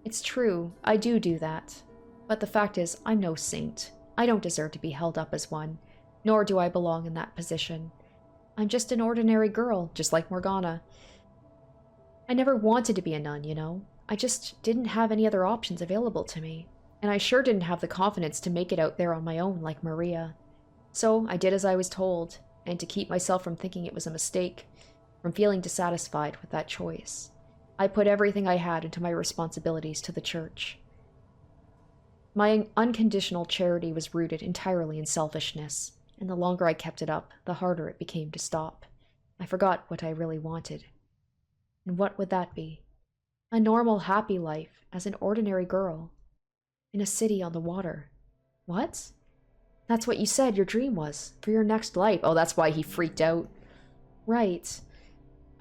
It's true, I do that. But the fact is, I'm no saint. I don't deserve to be held up as one, nor do I belong in that position. I'm just an ordinary girl, just like Morgana. I never wanted to be a nun, you know? I just didn't have any other options available to me. And I sure didn't have the confidence to make it out there on my own like Maria. So I did as I was told, and to keep myself from thinking it was a mistake, from feeling dissatisfied with that choice, I put everything I had into my responsibilities to the church. My unconditional charity was rooted entirely in selfishness, and the longer I kept it up, the harder it became to stop. I forgot what I really wanted. And what would that be? A normal, happy life as an ordinary girl. In a city on the water. What? That's what you said your dream was, for your next life. Oh, that's why he freaked out. Right.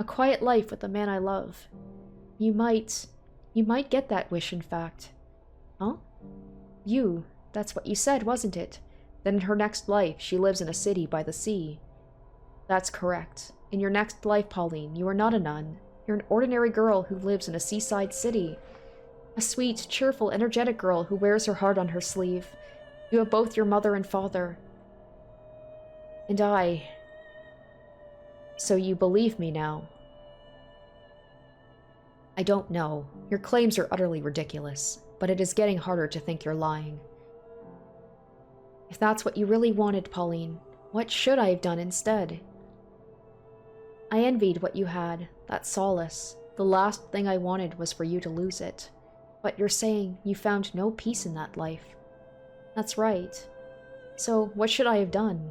A quiet life with the man I love. You might get that wish, in fact. Huh? That's what you said, wasn't it? That in her next life, she lives in a city by the sea. That's correct. In your next life, Pauline, you are not a nun. You're an ordinary girl who lives in a seaside city. A sweet, cheerful, energetic girl who wears her heart on her sleeve. You have both your mother and father. And I... So you believe me now? I don't know. Your claims are utterly ridiculous, but it is getting harder to think you're lying. If that's what you really wanted, Pauline, what should I have done instead? I envied what you had, that solace. The last thing I wanted was for you to lose it. But you're saying you found no peace in that life. That's right. So what should I have done?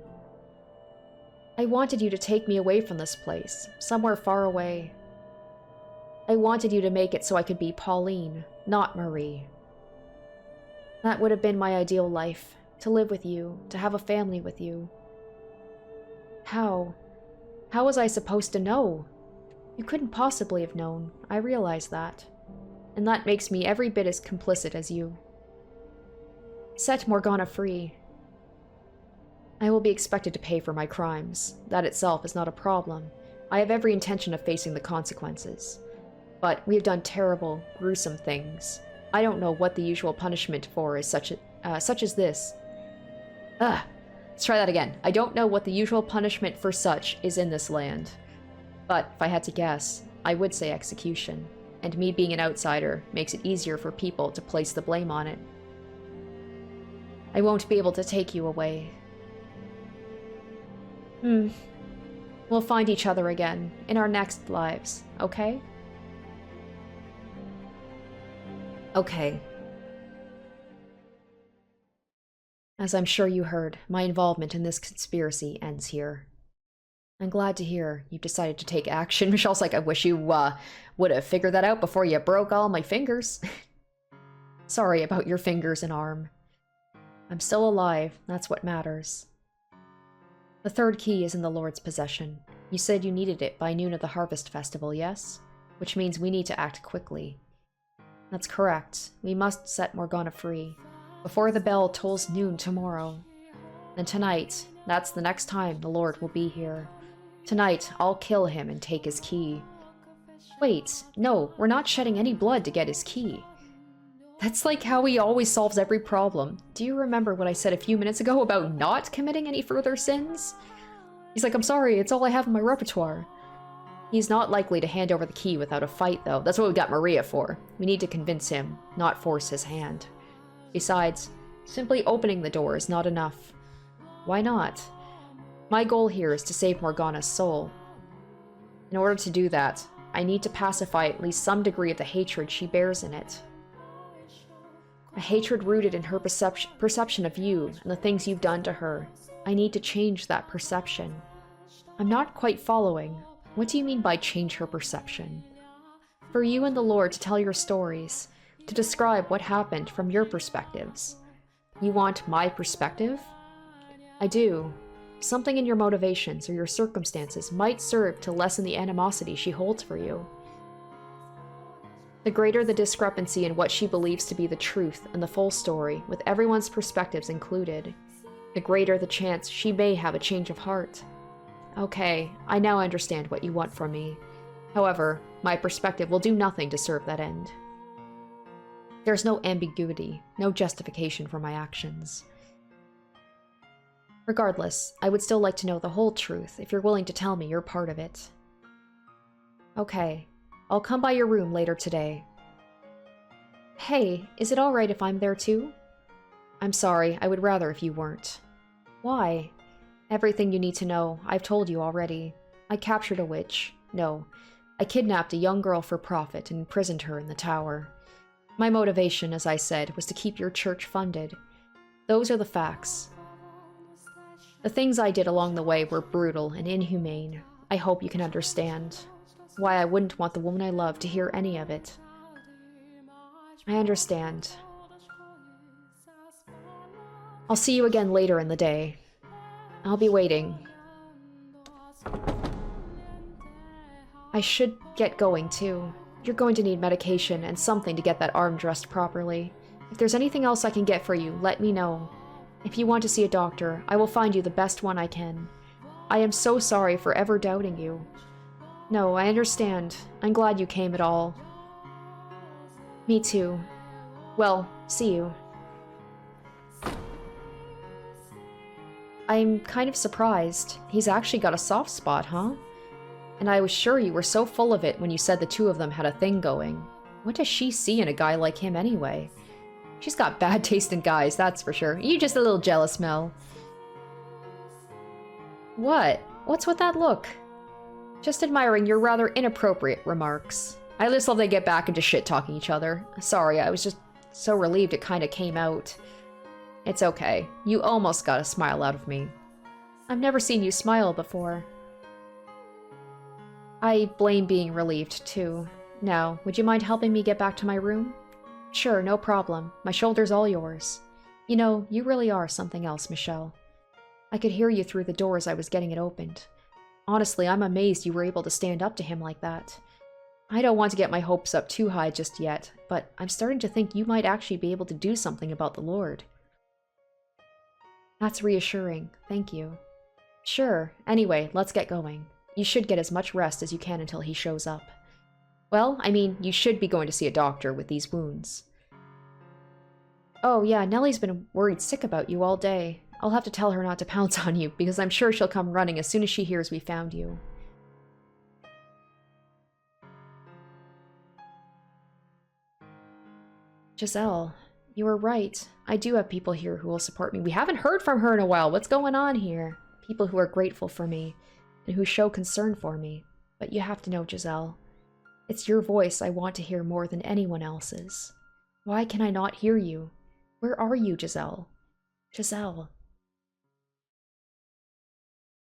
I wanted you to take me away from this place, somewhere far away. I wanted you to make it so I could be Pauline, not Marie. That would have been my ideal life, to live with you, to have a family with you. How? How was I supposed to know? You couldn't possibly have known, I realize that. And that makes me every bit as complicit as you. Set Morgana free. I will be expected to pay for my crimes. That itself is not a problem. I have every intention of facing the consequences. But we have done terrible, gruesome things. I don't know what the usual punishment for is such as this. Let's try that again. I don't know what the usual punishment for such is in this land. But if I had to guess, I would say execution. And me being an outsider makes it easier for people to place the blame on it. I won't be able to take you away. We'll find each other again in our next lives, okay? Okay. As I'm sure you heard, my involvement in this conspiracy ends here. I'm glad to hear you decided to take action. Michelle's like, I wish you would have figured that out before you broke all my fingers. Sorry about your fingers and arm. I'm still alive, that's what matters. The third key is in the Lord's possession. You said you needed it by noon of the Harvest Festival, yes? Which means we need to act quickly. That's correct. We must set Morgana free. Before the bell tolls noon tomorrow. And tonight, that's the next time the Lord will be here. Tonight, I'll kill him and take his key. Wait, no, we're not shedding any blood to get his key. That's like how he always solves every problem. Do you remember what I said a few minutes ago about not committing any further sins? He's like, I'm sorry, it's all I have in my repertoire. He's not likely to hand over the key without a fight, though. That's what we got Maria for. We need to convince him, not force his hand. Besides, simply opening the door is not enough. Why not? My goal here is to save Morgana's soul. In order to do that, I need to pacify at least some degree of the hatred she bears in it. A hatred rooted in her perception of you and the things you've done to her. I need to change that perception. I'm not quite following. What do you mean by change her perception? For you and the Lord to tell your stories, to describe what happened from your perspectives. You want my perspective? I do. Something in your motivations or your circumstances might serve to lessen the animosity she holds for you. The greater the discrepancy in what she believes to be the truth and the full story, with everyone's perspectives included, the greater the chance she may have a change of heart. Okay, I now understand what you want from me. However, my perspective will do nothing to serve that end. There's no ambiguity, no justification for my actions. Regardless, I would still like to know the whole truth if you're willing to tell me you're part of it. Okay, I'll come by your room later today. Hey, is it alright if I'm there too? I'm sorry, I would rather if you weren't. Why? Everything you need to know, I've told you already. I captured a witch. No, I kidnapped a young girl for profit and imprisoned her in the tower. My motivation, as I said, was to keep your church funded. Those are the facts. The things I did along the way were brutal and inhumane. I hope you can understand why I wouldn't want the woman I love to hear any of it. I understand. I'll see you again later in the day. I'll be waiting. I should get going too. You're going to need medication and something to get that arm dressed properly. If there's anything else I can get for you, let me know. If you want to see a doctor, I will find you the best one I can. I am so sorry for ever doubting you. No, I understand. I'm glad you came at all. Me too. Well, see you. I'm kind of surprised. He's actually got a soft spot, huh? And I was sure you were so full of it when you said the two of them had a thing going. What does she see in a guy like him anyway? She's got bad taste in guys, that's for sure. You just a little jealous, Mel. What? What's with that look? Just admiring your rather inappropriate remarks. I just love they get back into shit-talking each other. Sorry, I was just so relieved it kinda came out. It's okay. You almost got a smile out of me. I've never seen you smile before. I blame being relieved, too. Now, would you mind helping me get back to my room? Sure, no problem. My shoulder's all yours. You know, you really are something else, Michel. I could hear you through the door as I was getting it opened. Honestly, I'm amazed you were able to stand up to him like that. I don't want to get my hopes up too high just yet, but I'm starting to think you might actually be able to do something about the Lord. That's reassuring. Thank you. Sure. Anyway, let's get going. You should get as much rest as you can until he shows up. Well, I mean, you should be going to see a doctor with these wounds. Oh yeah, Nellie's been worried sick about you all day. I'll have to tell her not to pounce on you, because I'm sure she'll come running as soon as she hears we found you. Giselle, you were right. I do have people here who will support me. We haven't heard from her in a while. What's going on here? People who are grateful for me, and who show concern for me. But you have to know, Giselle, it's your voice I want to hear more than anyone else's. Why can I not hear you? Where are you, Giselle? Giselle.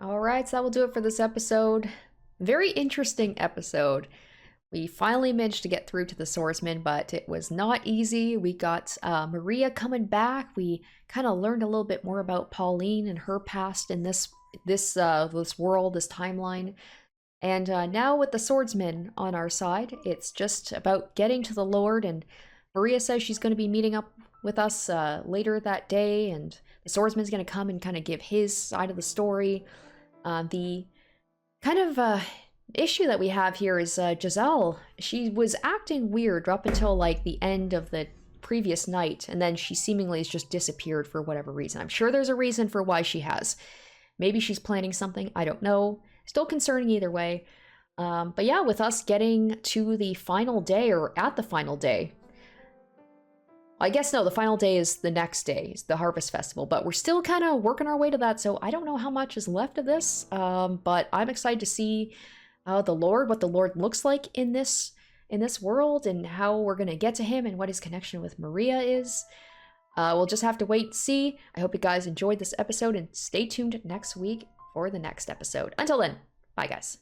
Alright, so that will do it for this episode. Very interesting episode. We finally managed to get through to the swordsman, but it was not easy. We got Maria coming back. We kind of learned a little bit more about Pauline and her past in this world, this timeline. And now with the swordsman on our side, it's just about getting to the Lord. And Maria says she's going to be meeting up with us later that day, and the swordsman's going to come and kind of give his side of the story. The kind of issue that we have here is Giselle. She was acting weird up until like the end of the previous night, and then she seemingly has just disappeared for whatever reason. I'm sure there's a reason for why she has. Maybe she's planning something, I don't know. Still concerning either way. But yeah, with us getting to the final day, or at the final day. I guess no, the final day is the next day, is the Harvest Festival, but we're still kind of working our way to that, so I don't know how much is left of this, but I'm excited to see what the Lord looks like in this world, and how we're going to get to him, and what his connection with Maria is. We'll just have to wait and see. I hope you guys enjoyed this episode, and stay tuned next week for the next episode. Until then, bye guys.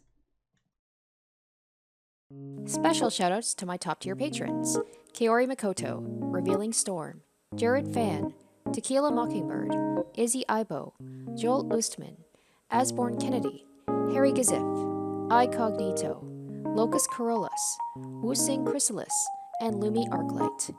Special shoutouts to my top tier patrons: Kaori Makoto, Revealing Storm, Jared Fan, Tequila Mockingbird, Izzy Ibo, Joel Oostman, Asborn Kennedy, Harry Gazif, Icognito, Locus Corollas, Wu Sing Chrysalis, and Lumi Arclight.